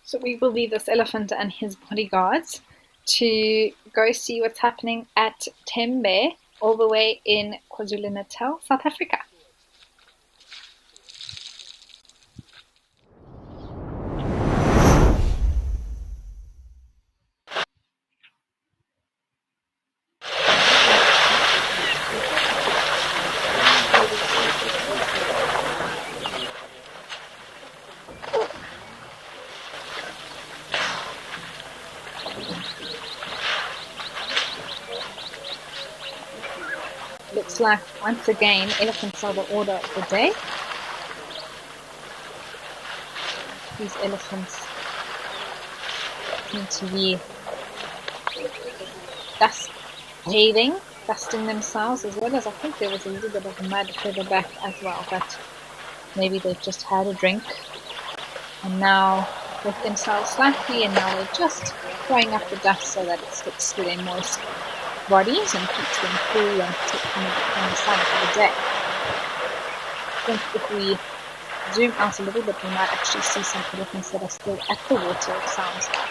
So we will leave this elephant and his bodyguards to go see what's happening at Tembe, all the way in KwaZulu-Natal, South Africa. Looks like, once again, elephants are the order of the day. These elephants seem to be dusting themselves, as well as I think there was a little bit of mud further back as well, but maybe they've just had a drink and now wet themselves slightly, and now they're just throwing up the dust so that it sticks to their moist bodies and keeps them cool and from the sun for the day. I think if we zoom out a little bit, we might actually see some elephants that are still at the water, it sounds like.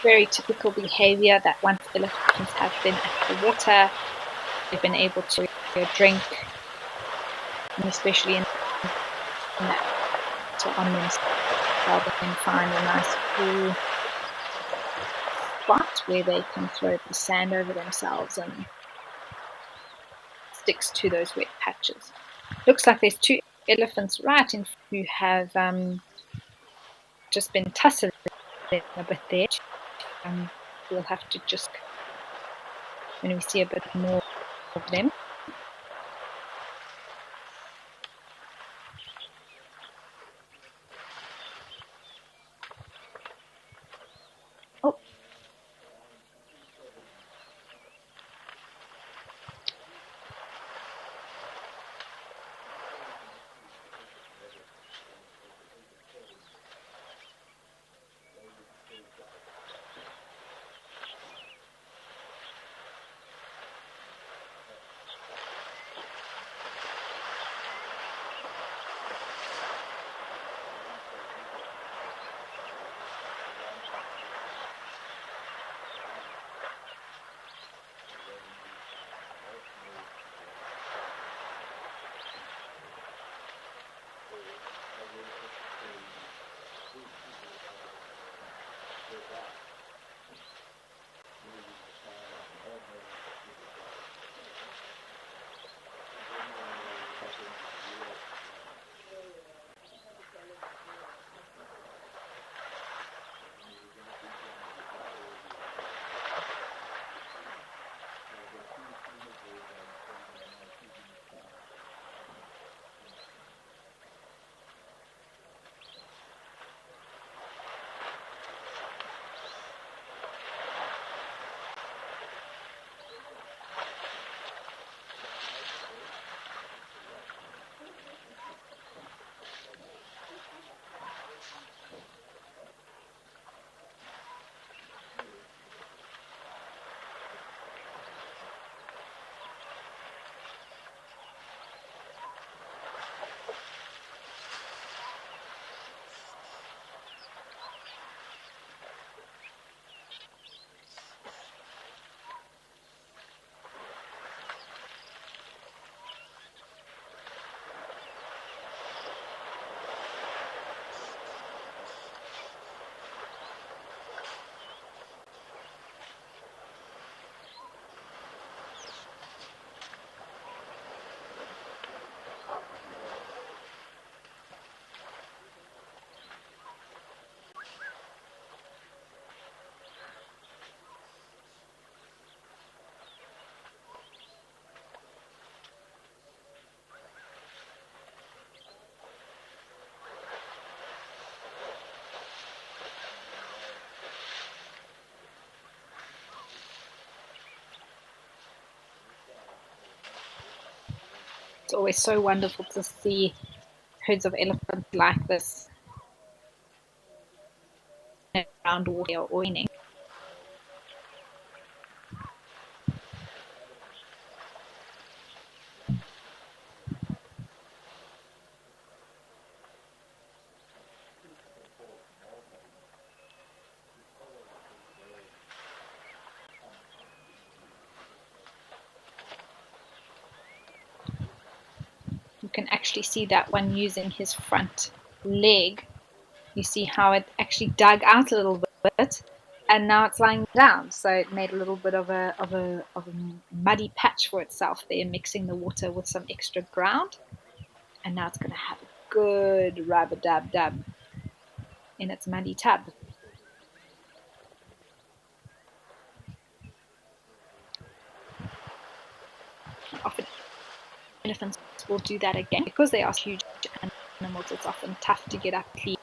very typical behavior that once elephants have been at the water, they've been able to drink, and especially in that on themselves, they can find a nice cool spot where they can throw the sand over themselves and sticks to those wet patches. Looks like there's 2 elephants right in front who have just been tussling a bit there. We'll have to just, when we see a bit more of them. Oh. It's always so wonderful to see herds of elephants like this around water or raining. You can actually see that one using his front leg. You see how it actually dug out a little bit, and now it's lying down. So it made a little bit of a muddy patch for itself there, mixing the water with some extra ground. And now it's going to have a good rub-a-dub-dub in its muddy tub. Often elephants will do that again because they are huge animals. It's often tough to get up clean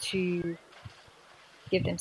to give them.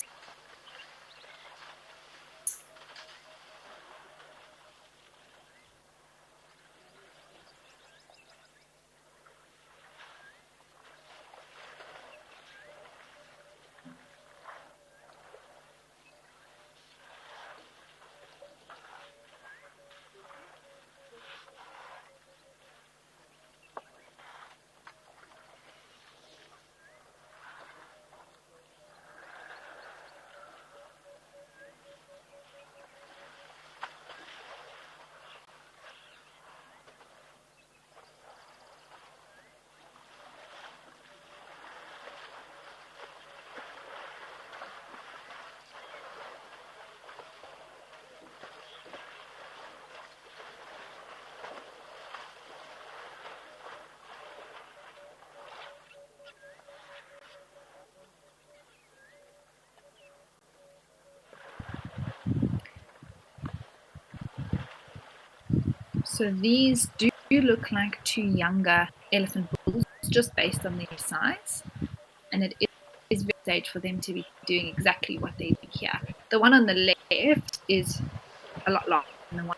So these do look like two younger elephant bulls, just based on their size, and it is very stage for them to be doing exactly what they do here. The one on the left is a lot larger than the one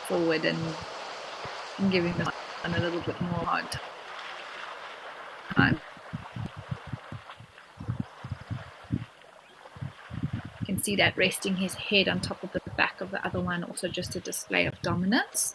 forward, and giving the one a little bit more hard time. You can see that resting his head on top of the back of the other one, also just a display of dominance.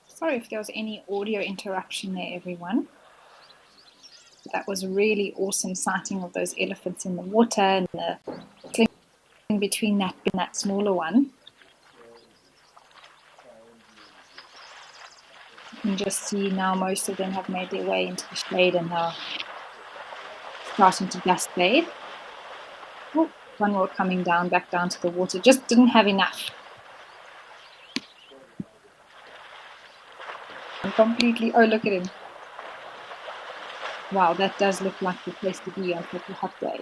Sorry if there was any audio interruption there, everyone. That was a really awesome sighting of those elephants in the water, and the cling between that and that smaller one. You can just see now most of them have made their way into the shade and are starting to dust bathe. Oh, one more coming down, back down to the water. Just didn't have enough. Completely. Oh, look at him. Wow, that does look like the place to be on such a hot day.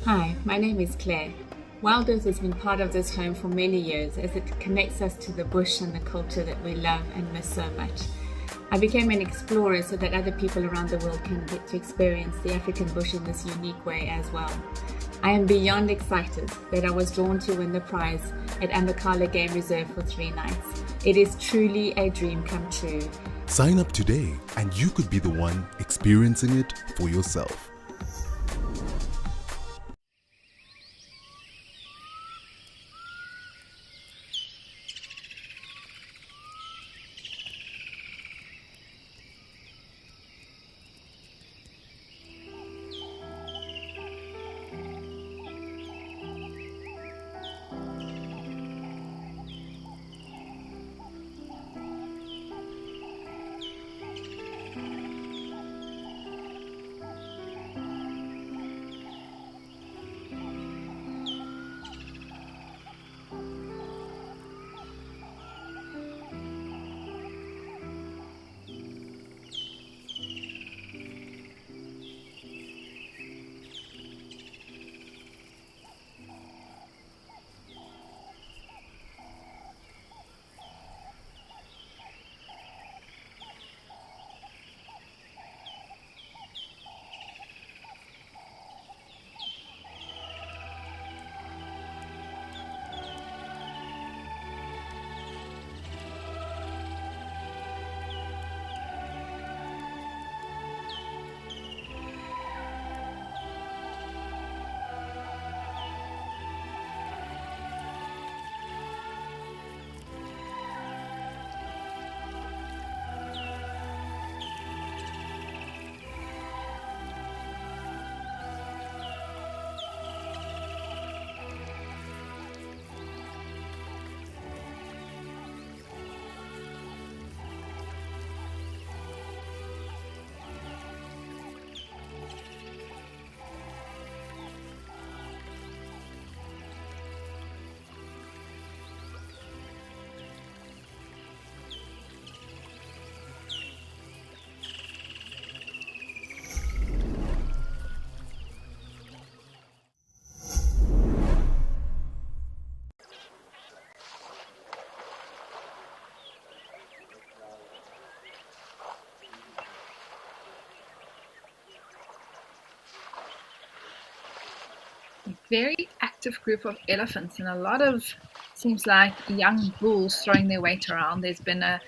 Hi, my name is Claire. WildEarth has been part of this home for many years as it connects us to the bush and the culture that we love and miss so much. I became an explorer so that other people around the world can get to experience the African bush in this unique way as well. I am beyond excited that I was drawn to win the prize at Ambakala Game Reserve for 3 nights. It is truly a dream come true. Sign up today and you could be the one experiencing it for yourself. very active group of elephants, and a lot of, seems like, young bulls throwing their weight around. There's been a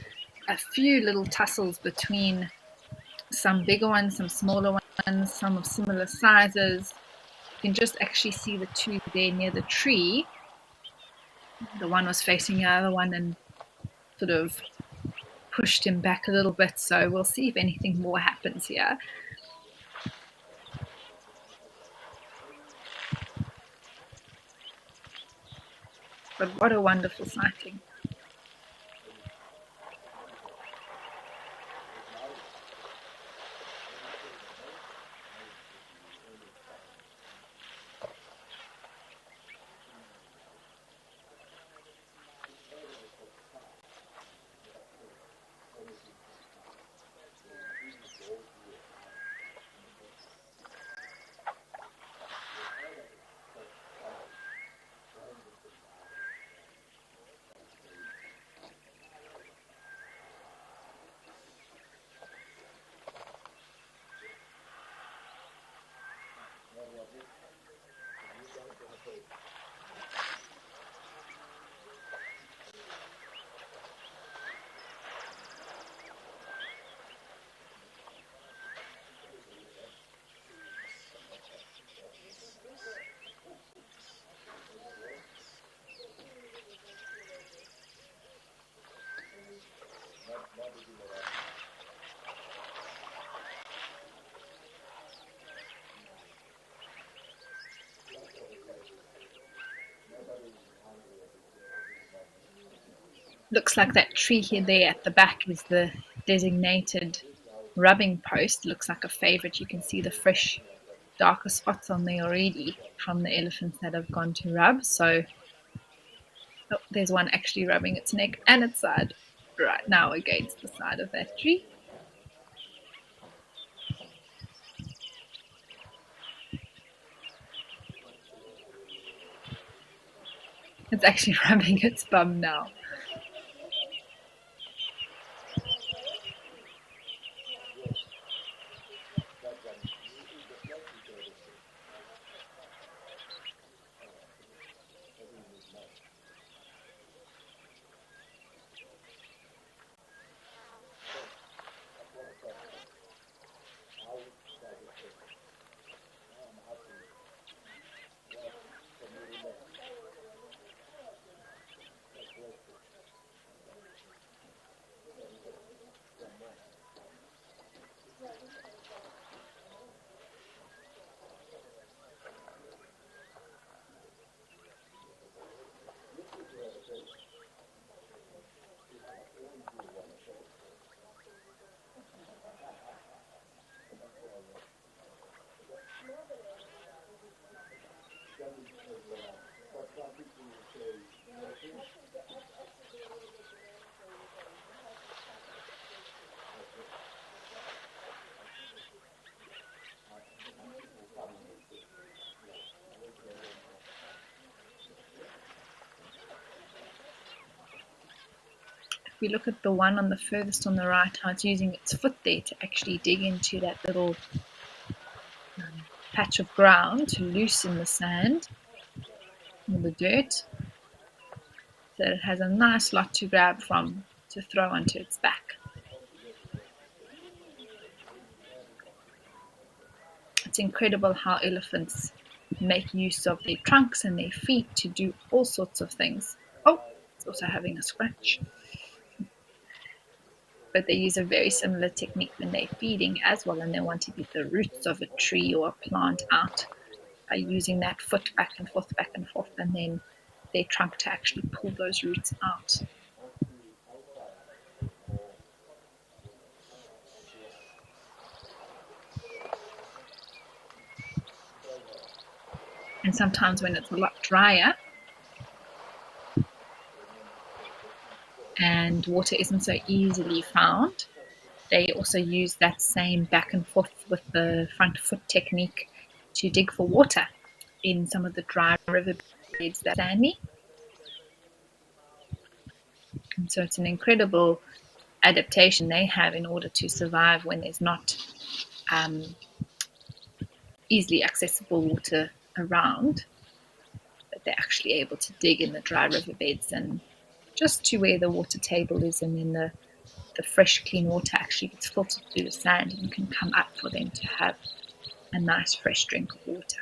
few little tussles between some bigger ones, some smaller ones, some of similar sizes. You can just actually see the two there near the tree. The one was facing the other one and sort of pushed him back a little bit. So we'll see if anything more happens here. But what a wonderful sighting. Looks like that tree here there at the back is the designated rubbing post. Looks like a favorite. You can see the fresh darker spots on there already from the elephants that have gone to rub. So there's one actually rubbing its neck and its side right now against the side of that tree. It's actually rubbing its bum now. If we look at the one on the furthest on the right, how it's using its foot there to actually dig into that little patch of ground to loosen the sand or the dirt. So it has a nice lot to grab from to throw onto its back. It's incredible how elephants make use of their trunks and their feet to do all sorts of things. Oh, it's also having a scratch. But they use a very similar technique when they're feeding as well, and they want to get the roots of a tree or a plant out by using that foot back and forth, and then their trunk to actually pull those roots out. And sometimes when it's a lot drier and water isn't so easily found, they also use that same back and forth with the front foot technique to dig for water in some of the dry river beds that are sandy. And so it's an incredible adaptation they have in order to survive when there's not easily accessible water around. that they're actually able to dig in the dry riverbeds and just to where the water table is, and then the fresh, clean water actually gets filtered through the sand and can come up for them to have a nice, fresh drink of water.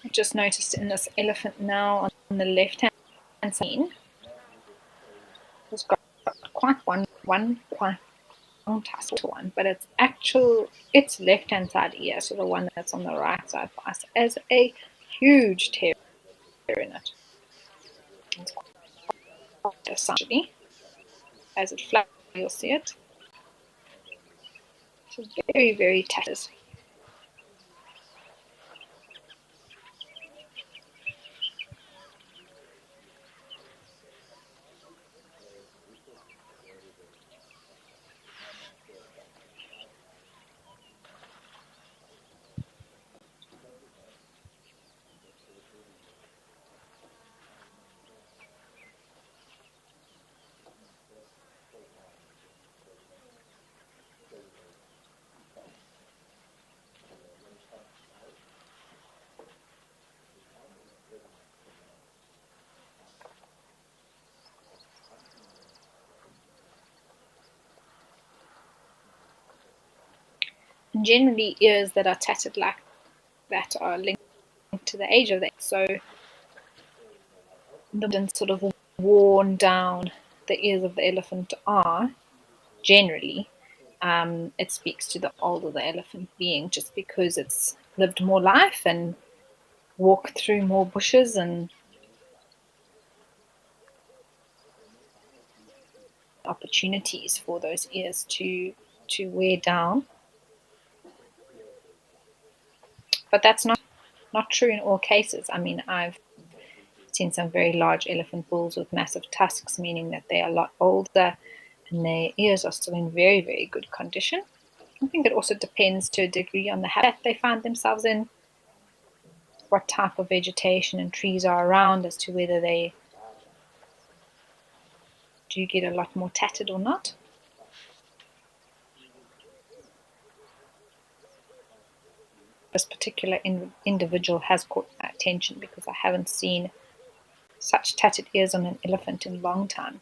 I've just noticed in this elephant now on the left-hand side, it's got quite one quite long tussle one, but its left-hand side ear, so the one that's on the right side for us, has a huge tear in it. It's quite essentially, as it flaps, you'll see it. So very, very tattered. And generally, ears that are tattered like that are linked to the age of the so the sort of worn down the ears of the elephant are, generally, it speaks to the older the elephant being, just because it's lived more life and walked through more bushes and opportunities for those ears to wear down. But that's not true in all cases. I mean, I've seen some very large elephant bulls with massive tusks, meaning that they are a lot older and their ears are still in very, very good condition. I think it also depends to a degree on the habitat they find themselves in, what type of vegetation and trees are around, as to whether they do get a lot more tattered or not. This particular individual has caught my attention because I haven't seen such tattered ears on an elephant in a long time.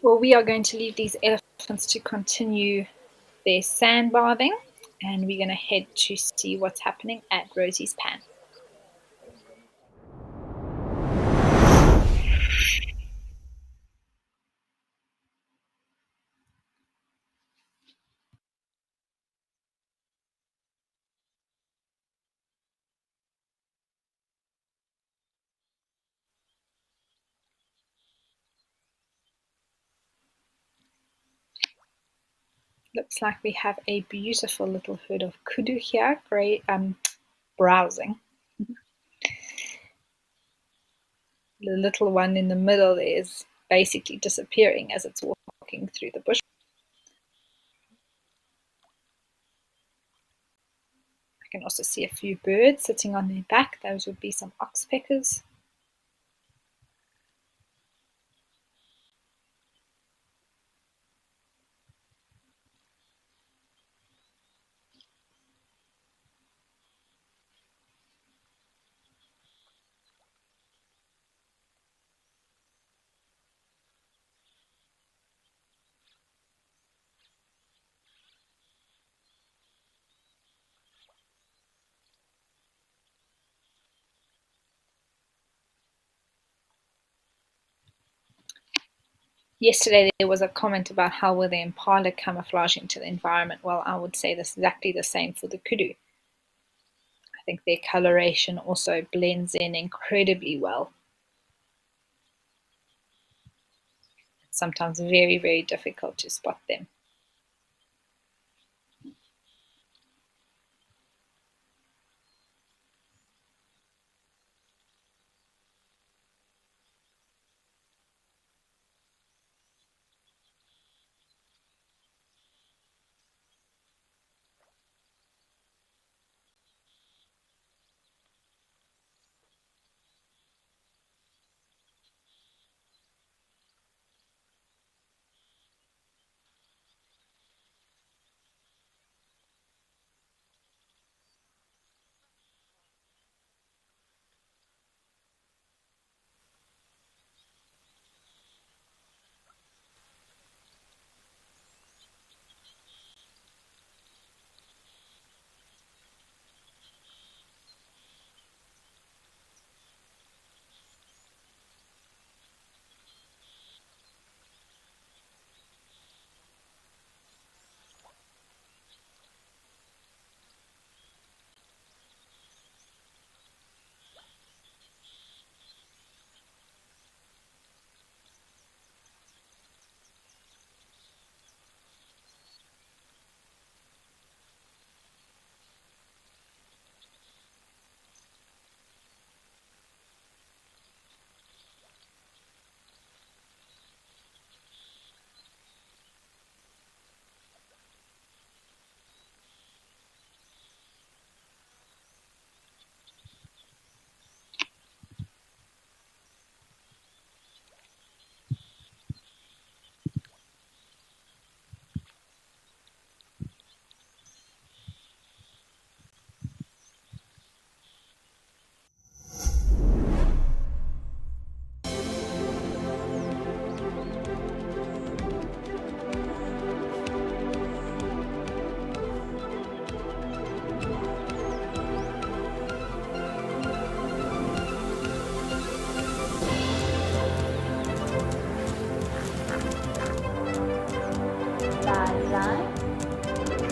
Well, we are going to leave these elephants to continue their sand bathing, and we're going to head to see what's happening at Rosie's pan. Looks like we have a beautiful little herd of kudu here, browsing. The little one in the middle is basically disappearing as it's walking through the bush. I can also see a few birds sitting on their back. Those would be some oxpeckers. Yesterday there was a comment about how will the impala camouflage into the environment. Well, I would say this exactly the same for the kudu. I think their coloration also blends in incredibly well. It's sometimes very, very difficult to spot them.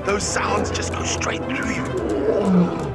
Those sounds just go straight through you.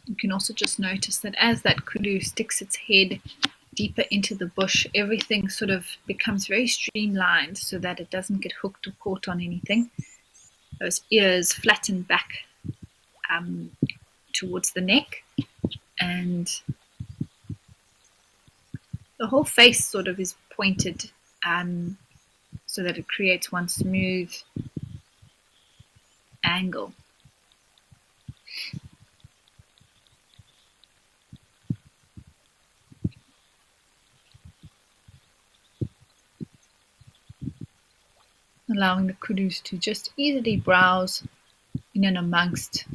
You can also just notice that as that kudu sticks its head deeper into the bush, everything sort of becomes very streamlined so that it doesn't get hooked or caught on anything. Those ears flatten back towards the neck, and the whole face sort of is pointed so that it creates one smooth angle. Allowing the kudus to just easily browse in and amongst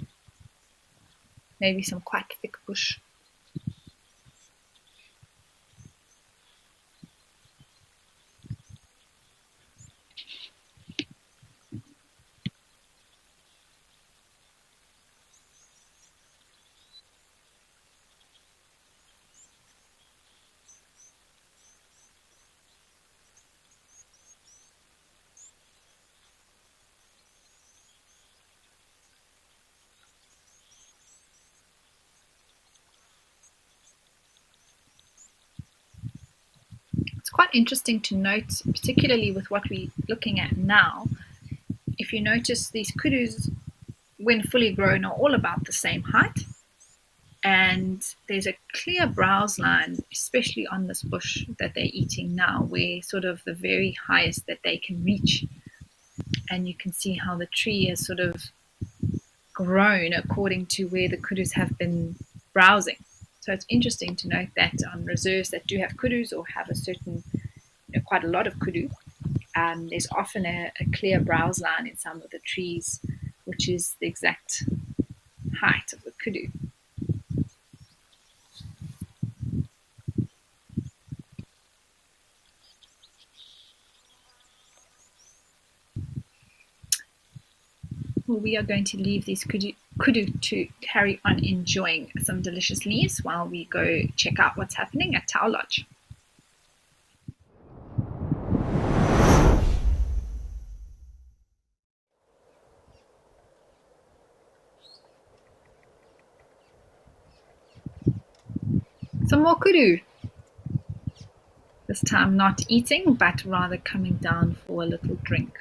maybe some quite thick bush. It's quite interesting to note, particularly with what we're looking at now. If you notice, these kudus, when fully grown, are all about the same height, and there's a clear browse line, especially on this bush that they're eating now, where sort of the very highest that they can reach, and you can see how the tree has sort of grown according to where the kudus have been browsing. So it's interesting to note that on reserves that do have kudus or have a certain, quite a lot of kudu, there's often a clear browse line in some of the trees, which is the exact height of the kudu. Well, we are going to leave these kudu to carry on enjoying some delicious leaves while we go check out what's happening at Tau Lodge. Some more kudu. This time not eating, but rather coming down for a little drink.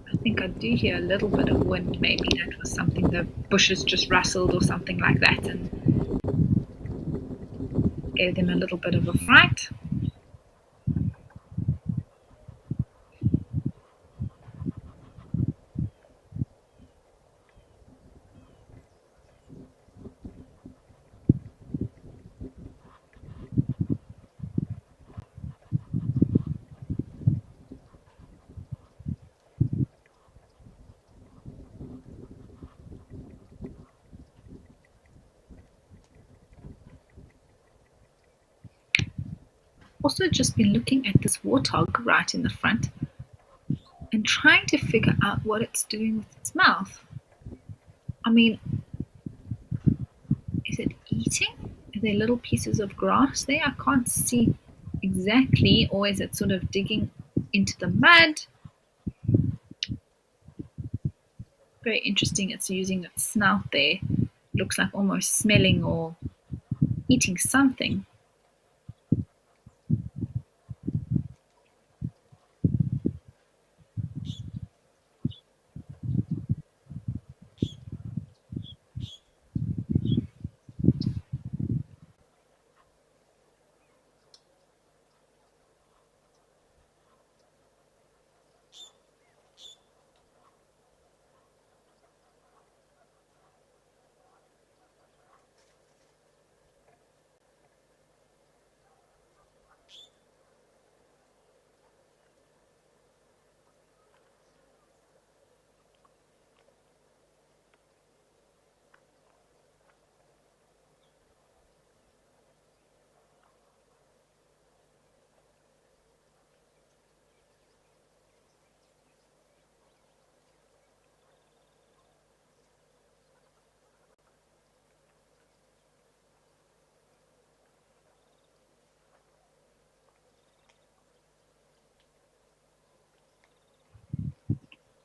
I think I do hear a little bit of wind. Maybe that was something, the bushes just rustled or something like that and gave them a little bit of a fright. Also just been looking at this warthog right in the front and trying to figure out what it's doing with its mouth. I mean, is it eating? Are there little pieces of grass there? I can't see exactly. Or is it sort of digging into the mud? Very interesting. It's using its snout there. Looks like almost smelling or eating something.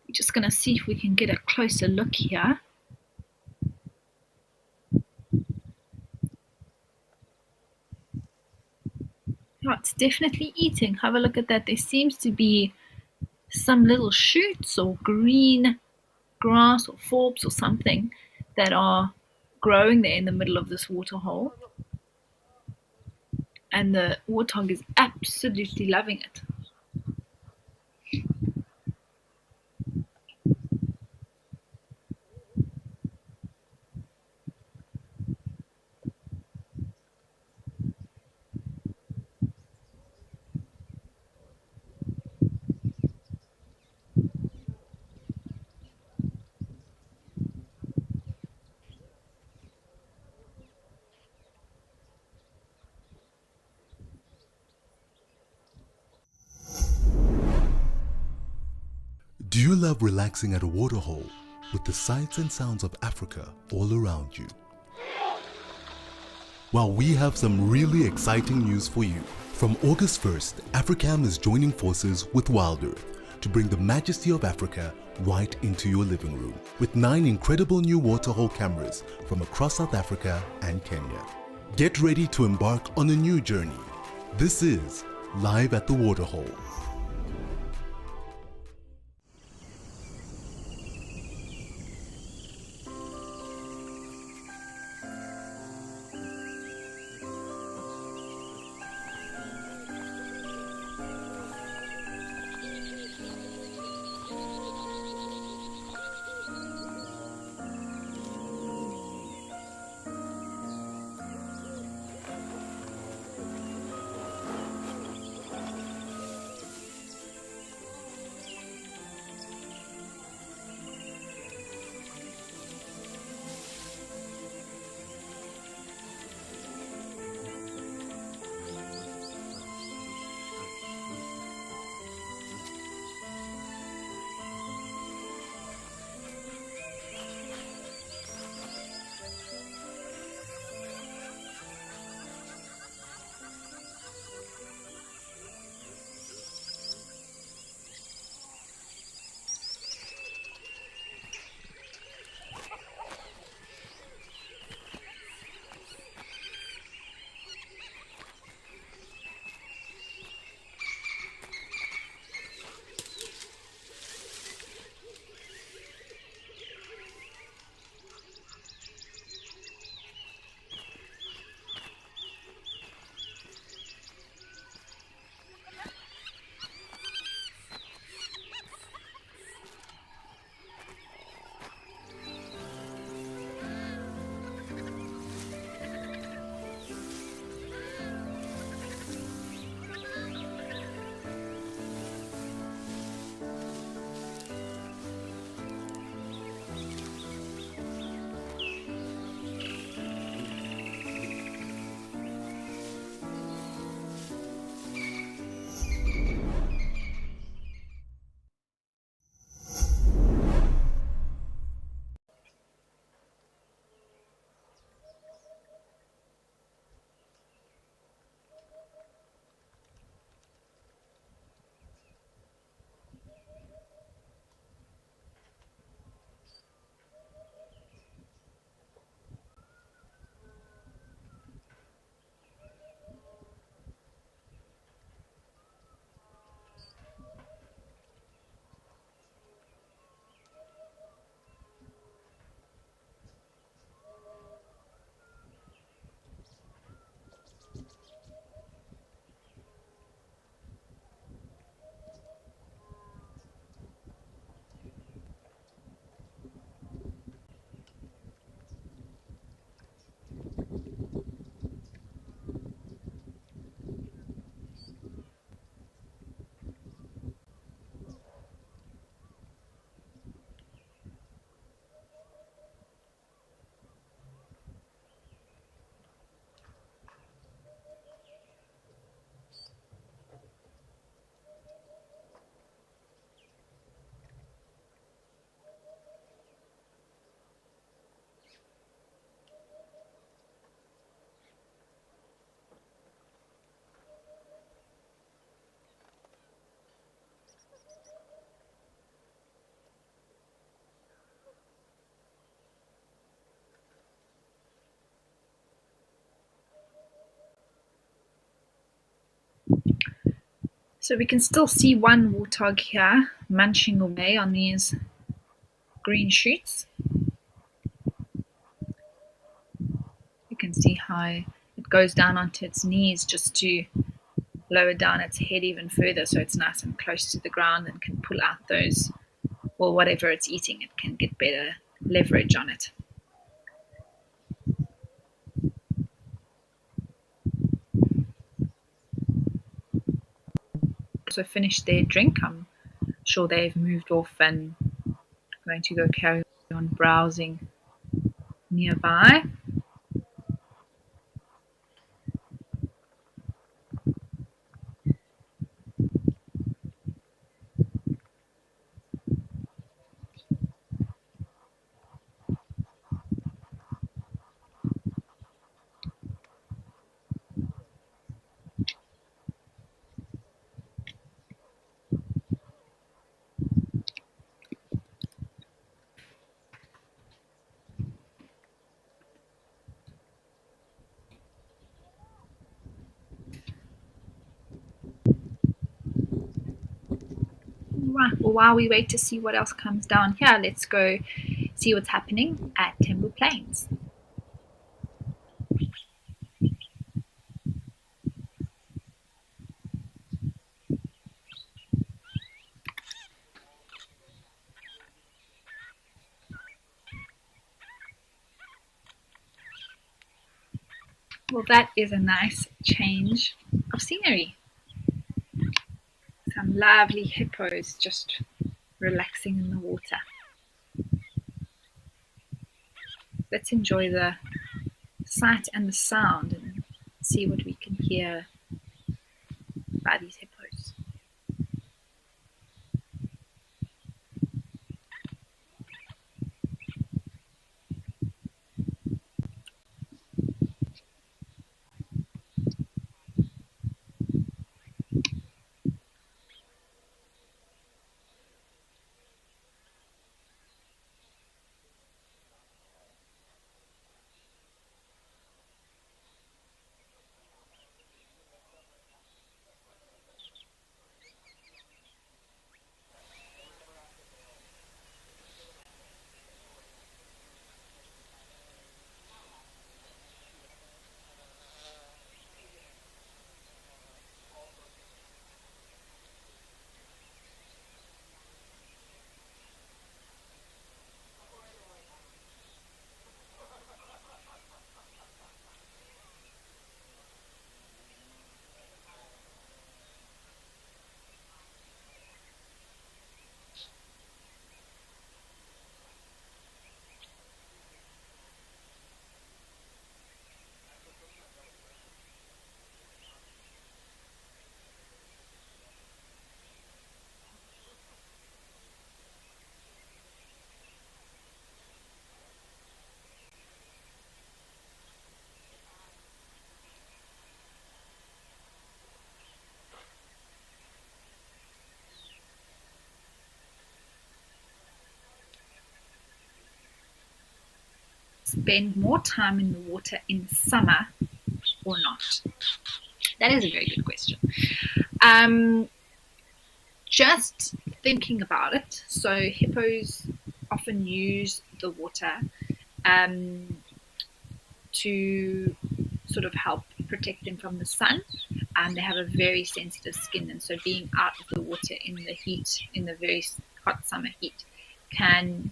We're just going to see if we can get a closer look here. Oh, it's definitely eating. Have a look at that. There seems to be some little shoots or green grass or forbs or something that are growing there in the middle of this waterhole. And the warthog is absolutely loving it. Do you love relaxing at a waterhole with the sights and sounds of Africa all around you? Well, we have some really exciting news for you. From August 1st, Africam is joining forces with WildEarth to bring the majesty of Africa right into your living room with 9 incredible new waterhole cameras from across South Africa and Kenya. Get ready to embark on a new journey. This is Live at the Waterhole. So we can still see one warthog here munching away on these green shoots. You can see how it goes down onto its knees just to lower down its head even further, so it's nice and close to the ground and can pull out those, or whatever it's eating, it can get better leverage on it. So finished their drink. I'm sure they've moved off and going to go carry on browsing nearby. Right, well, while we wait to see what else comes down here, let's go see what's happening at Tembu Plains. Well, that is a nice change of scenery. Some lovely hippos just relaxing in the water. Let's enjoy the sight and the sound and see what we can hear by these hippos. Spend more time in the water in summer or not? That is a very good question. Just thinking about it, so hippos often use the water to sort of help protect them from the sun. They have a very sensitive skin, and so being out of the water in the heat, in the very hot summer heat, can,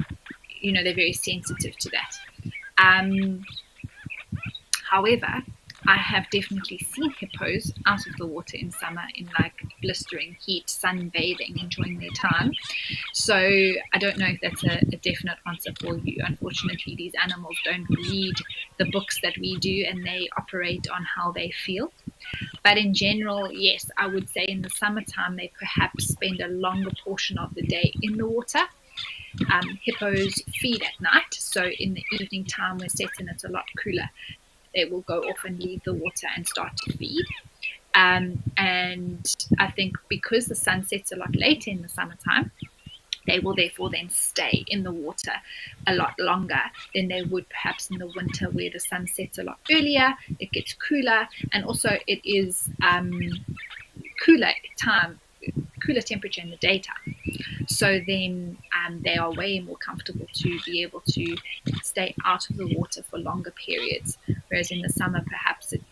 they're very sensitive to that. However, I have definitely seen hippos out of the water in summer in like blistering heat, sunbathing, enjoying their time. So I don't know if that's a definite answer for you. Unfortunately, these animals don't read the books that we do, and they operate on how they feel. But in general, yes, I would say in the summertime, they perhaps spend a longer portion of the day in the water. Hippos feed at night, so in the evening time when setting it's a lot cooler, they will go off and leave the water and start to feed. And I think because the sun sets a lot later in the summertime, they will therefore then stay in the water a lot longer than they would perhaps in the winter, where the sun sets a lot earlier, it gets cooler, and also it is cooler time cooler temperature in the daytime. So then they are way more comfortable to be able to stay out of the water for longer periods. Whereas in the summer, perhaps it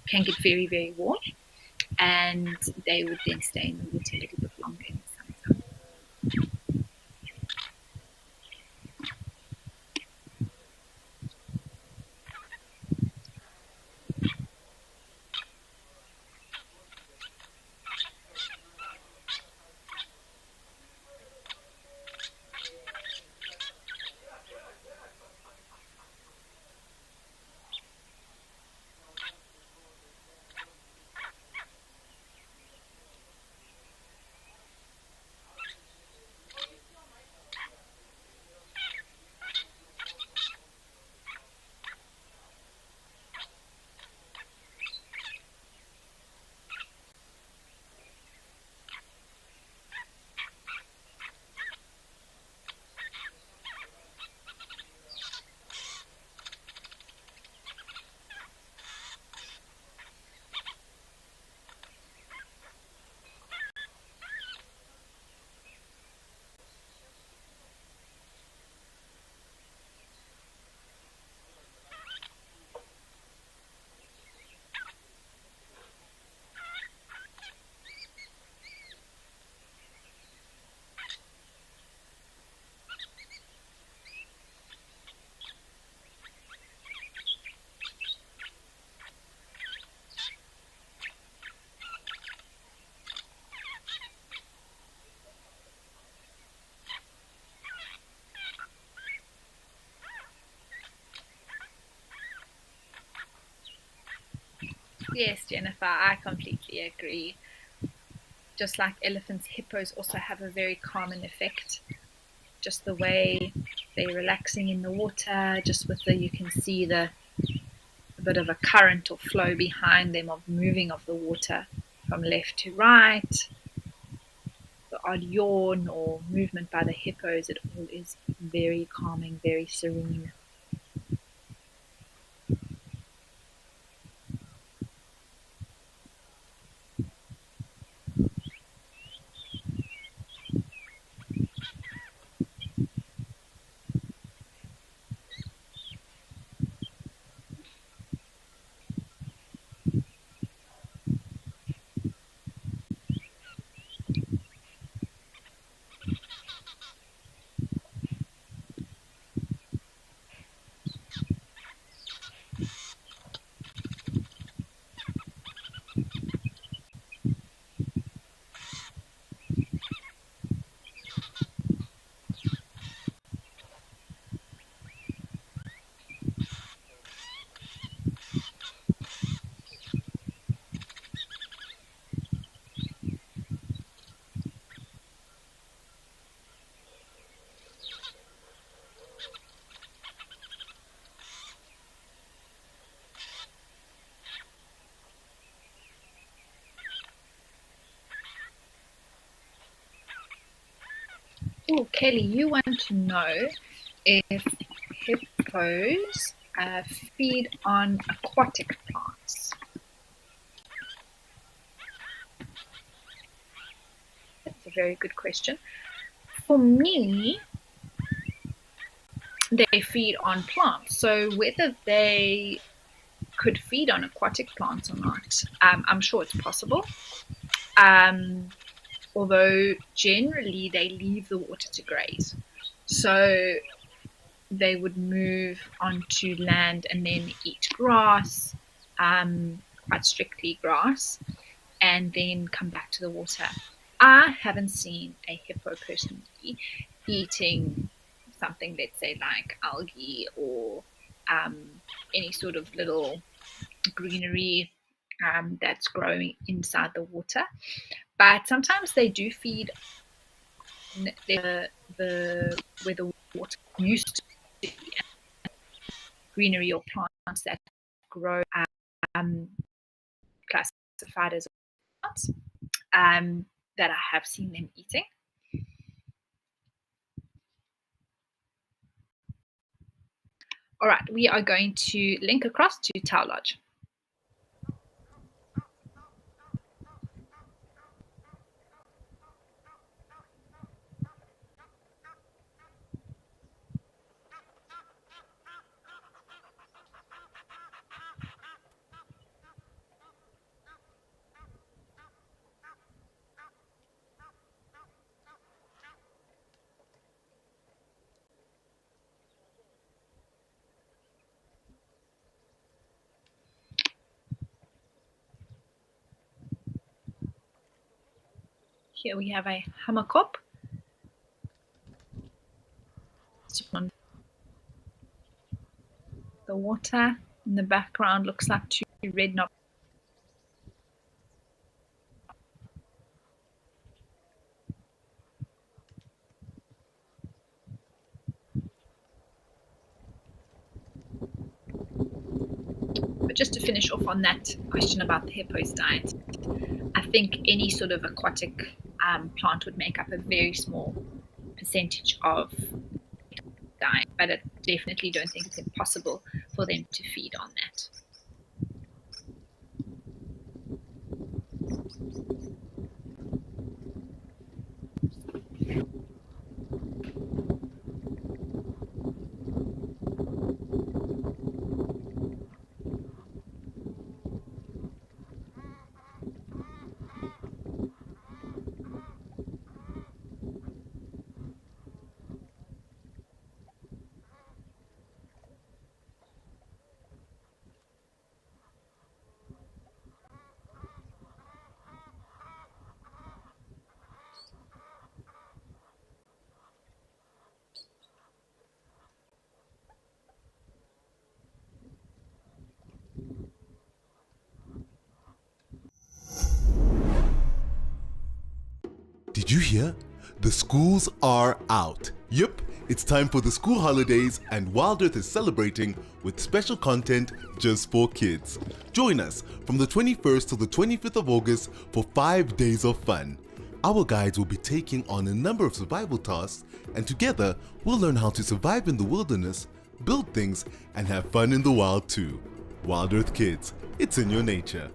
can get very, very warm, and they would then stay in the water a little bit longer in the summertime. Yes, Jennifer, I completely agree. Just like elephants, hippos also have a very calming effect. Just the way they're relaxing in the water, just with you can see a bit of a current or flow behind them of moving of the water from left to right. The odd yawn or movement by the hippos, it all is very calming, very serene. Oh, Kelly, you want to know if hippos feed on aquatic plants? That's a very good question. For me, they feed on plants. So whether they could feed on aquatic plants or not, I'm sure it's possible. Although generally they leave the water to graze. So they would move onto land and then eat grass, quite strictly grass, and then come back to the water. I haven't seen a hippo personally eating something, let's say, like algae or any sort of little greenery that's growing inside the water. But sometimes they do feed where the water used to be, greenery or plants that grow classified as plants that I have seen them eating. All right, we are going to link across to Tau Lodge. Here we have a hammerkop. On the water in the background looks like two red knobs. But just to finish off on that question about the hippo's diet, I think any sort of aquatic plant would make up a very small percentage of diet, but I definitely don't think it's impossible for them to feed on that. Did you hear? The schools are out. Yep, it's time for the school holidays, and WildEarth is celebrating with special content just for kids. Join us from the 21st to the 25th of August for 5 days of fun. Our guides will be taking on a number of survival tasks, and together we'll learn how to survive in the wilderness, build things, and have fun in the wild too. WildEarth Kids, it's in your nature.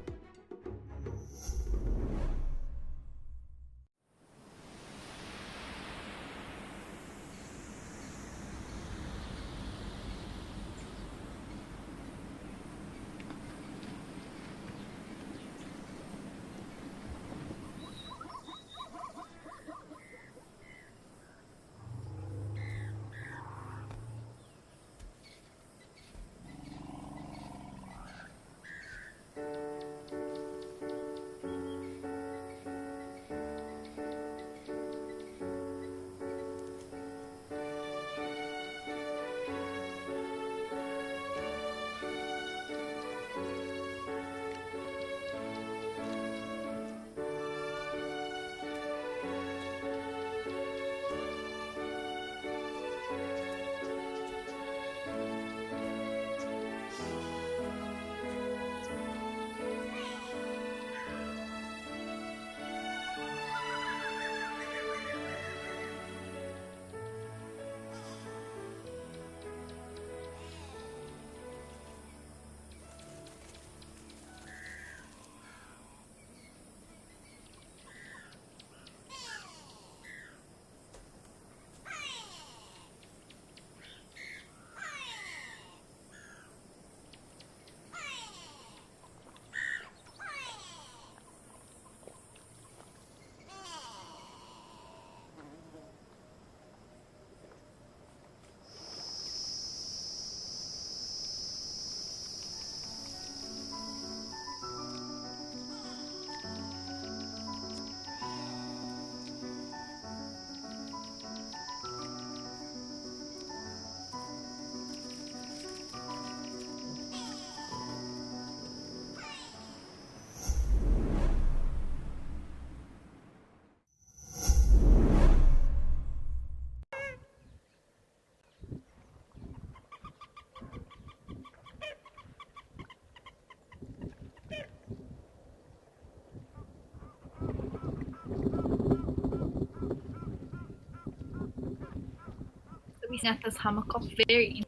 Looking at this hammerkop, very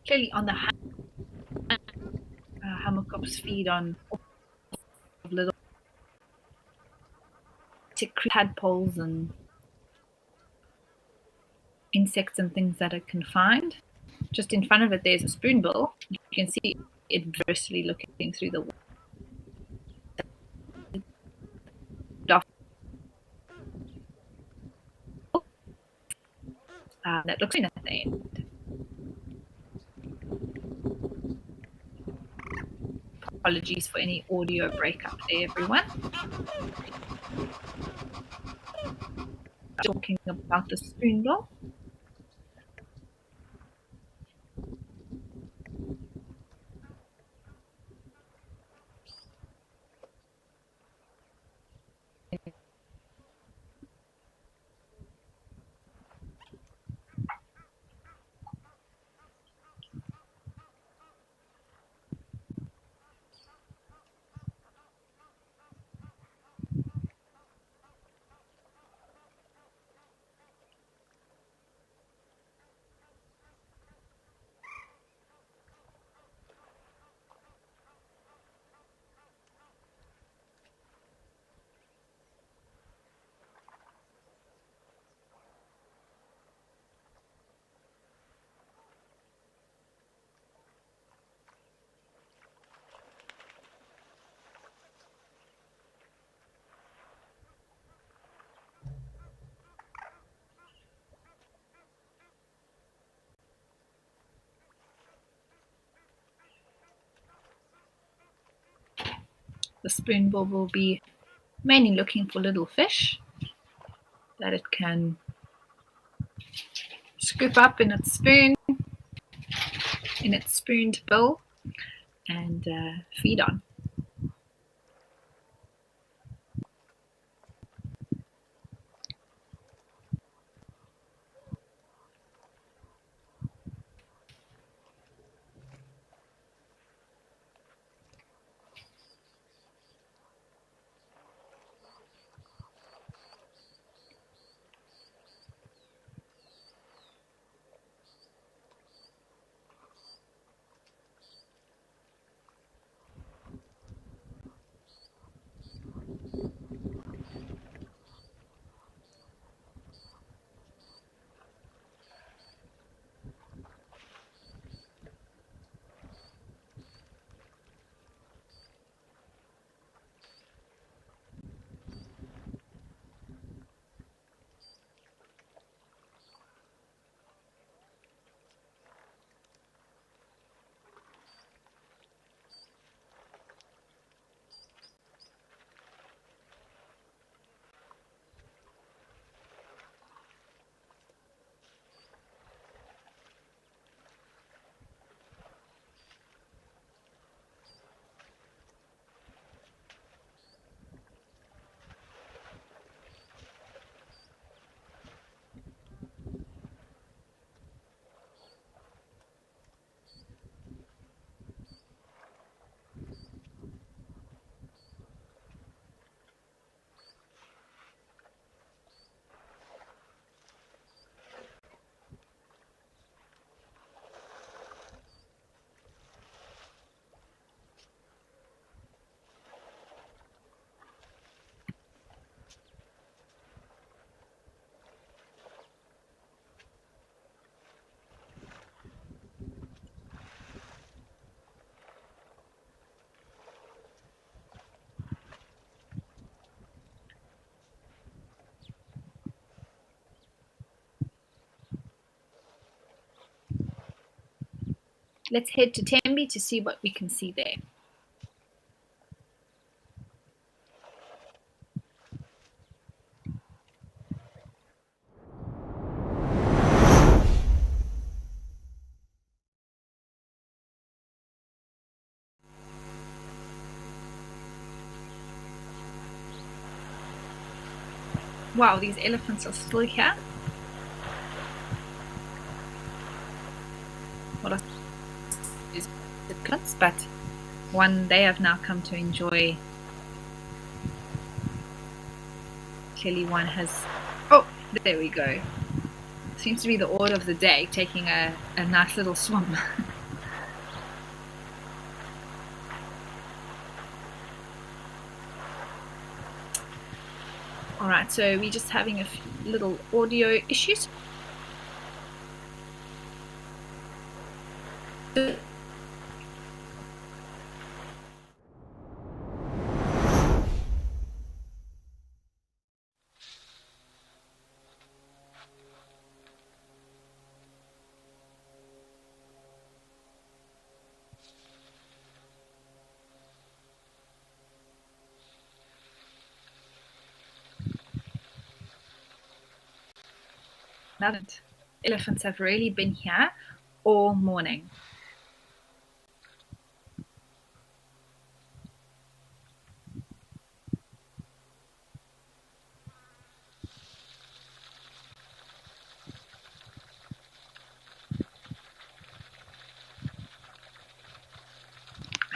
clearly on the hammerkops feed on little tadpoles and insects and things that it can find. Just in front of it, there's a spoonbill. You can see it versely looking through the water. That looks in at the end. Apologies for any audio breakup there, everyone. talking about the spoonbill. The spoonbill will be mainly looking for little fish that it can scoop up in its spooned bill, and feed on. Let's head to Tembe to see what we can see there. Wow, these elephants are still here. What are these elephants? But one they have now come to enjoy. Clearly one has, oh, there we go. Seems to be the order of the day, taking a nice little swim. Alright, so we're just having a little audio issues. Elephant. Elephants have really been here all morning.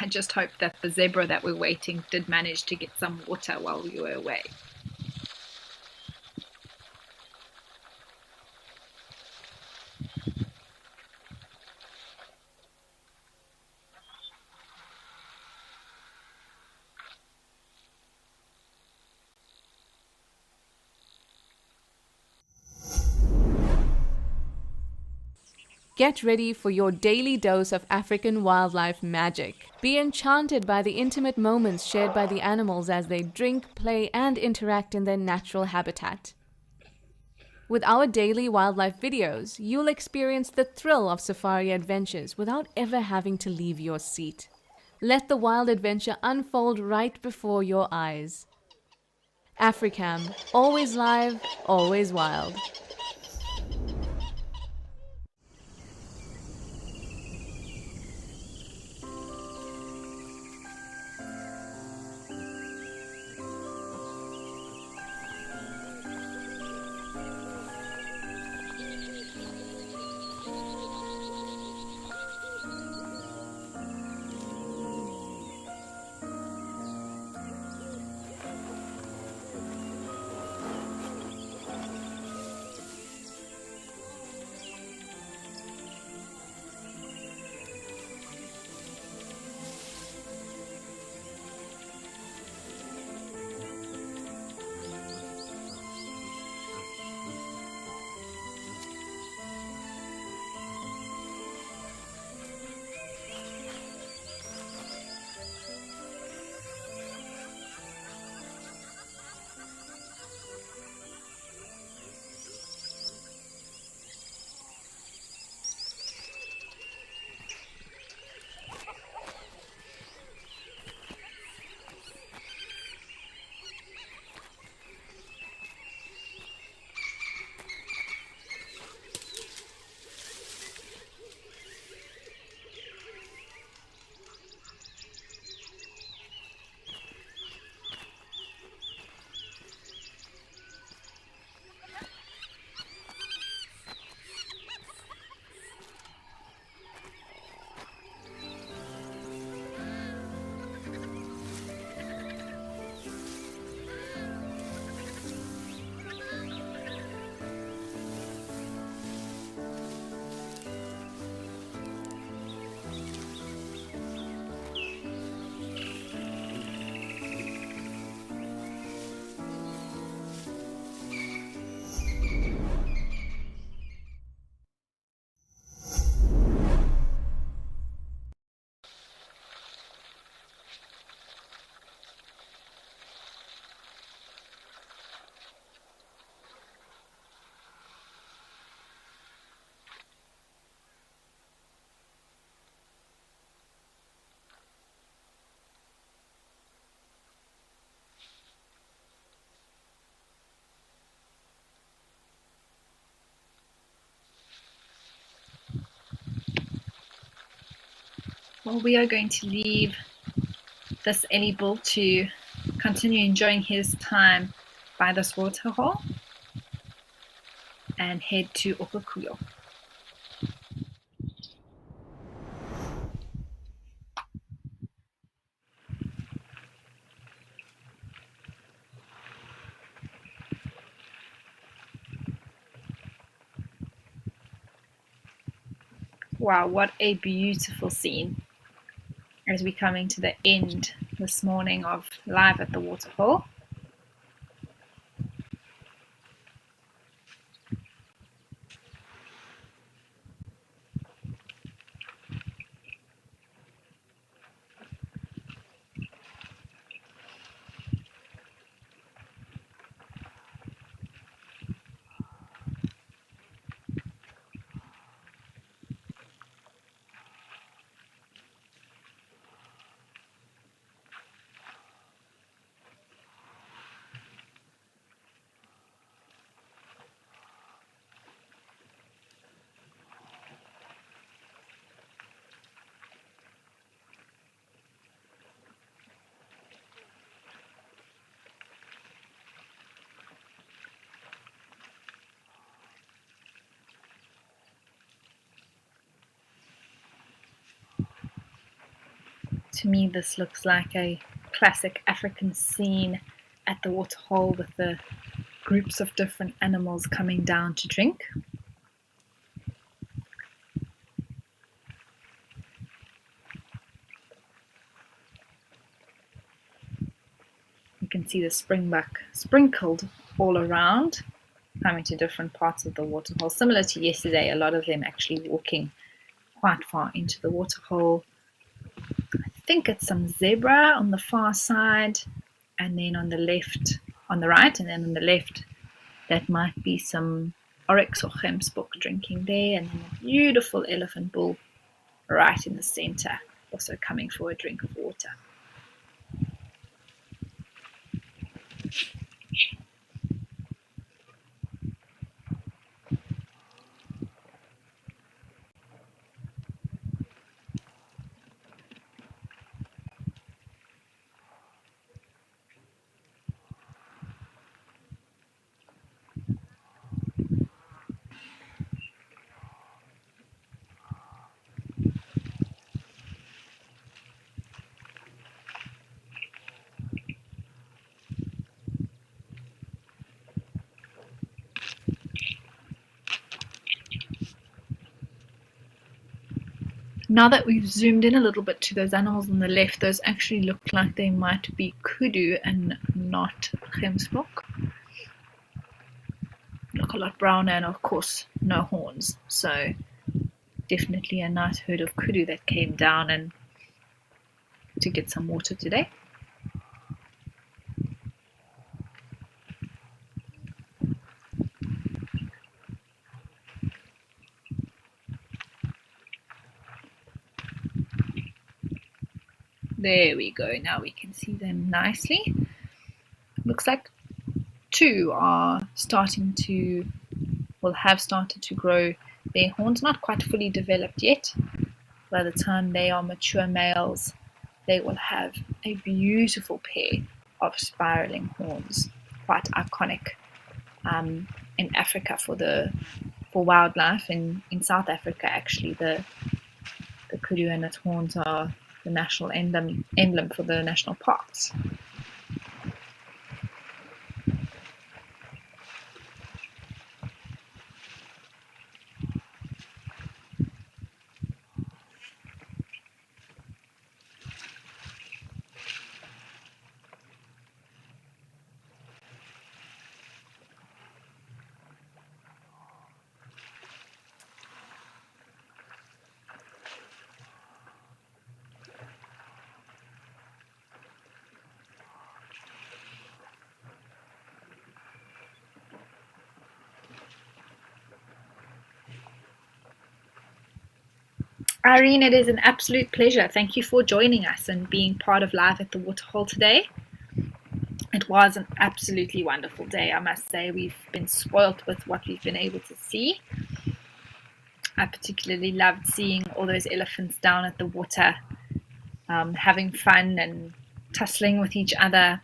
I just hope that the zebra that we're waiting did manage to get some water while we were away. Get ready for your daily dose of African wildlife magic. Be enchanted by the intimate moments shared by the animals as they drink, play, and interact in their natural habitat. With our daily wildlife videos, you'll experience the thrill of safari adventures without ever having to leave your seat. Let the wild adventure unfold right before your eyes. Africam, always live, always wild. Well, we are going to leave this Ellie bull to continue enjoying his time by this waterhole and head to Opakuyo. Wow, what a beautiful scene as we're coming to the end this morning of Live at the Waterhole. To me, this looks like a classic African scene at the waterhole with the groups of different animals coming down to drink. You can see the springbuck sprinkled all around, coming to different parts of the waterhole. Similar to yesterday, a lot of them actually walking quite far into the waterhole. I think it's some zebra on the far side, and then on the left, on the right, and then on the left, that might be some oryx or gemsbok drinking there, and then a beautiful elephant bull right in the center, also coming for a drink of water. Now that we've zoomed in a little bit to those animals on the left, those actually look like they might be kudu and not gemsbok. Look a lot browner, and of course no horns. So definitely a nice herd of kudu that came down and to get some water today. There we go, now we can see them nicely. Looks like two are starting to, well, have started to grow their horns, not quite fully developed yet. By the time they are mature males, they will have a beautiful pair of spiraling horns, quite iconic in Africa for wildlife. In South Africa, actually, the kudu and its horns are the national emblem for the national parks. Irene, it is an absolute pleasure. Thank you for joining us and being part of Live at the Waterhole today. It was an absolutely wonderful day, I must say. We've been spoilt with what we've been able to see. I particularly loved seeing all those elephants down at the water, having fun and tussling with each other.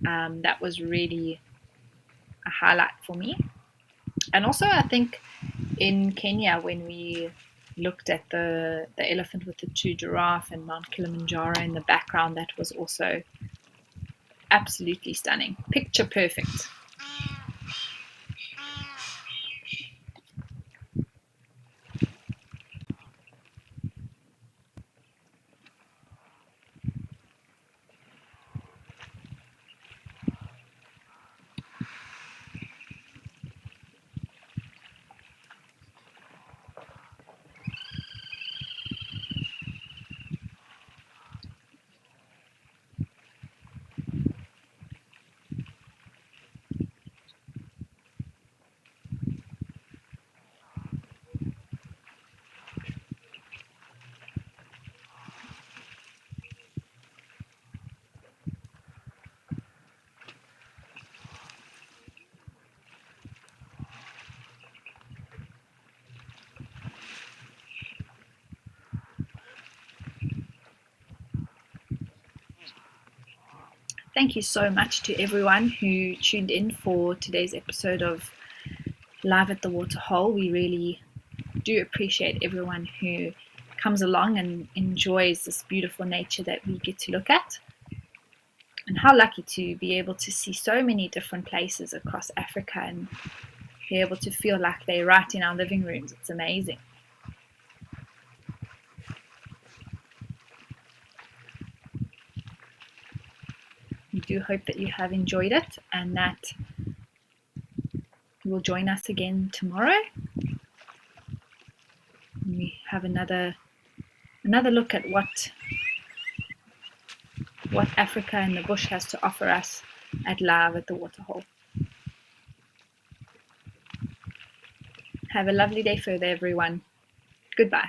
That was really a highlight for me. And also, I think in Kenya, when we looked at the elephant with the two giraffe and Mount Kilimanjaro in the background, that was also absolutely stunning. Picture perfect. Thank you so much to everyone who tuned in for today's episode of Live at the Waterhole. We really do appreciate everyone who comes along and enjoys this beautiful nature that we get to look at. And how lucky to be able to see so many different places across Africa and be able to feel like they're right in our living rooms. It's amazing. We do hope that you have enjoyed it and that you will join us again tomorrow. And we have another look at what Africa and the bush has to offer us at Live at the Waterhole. Have a lovely day further, everyone. Goodbye.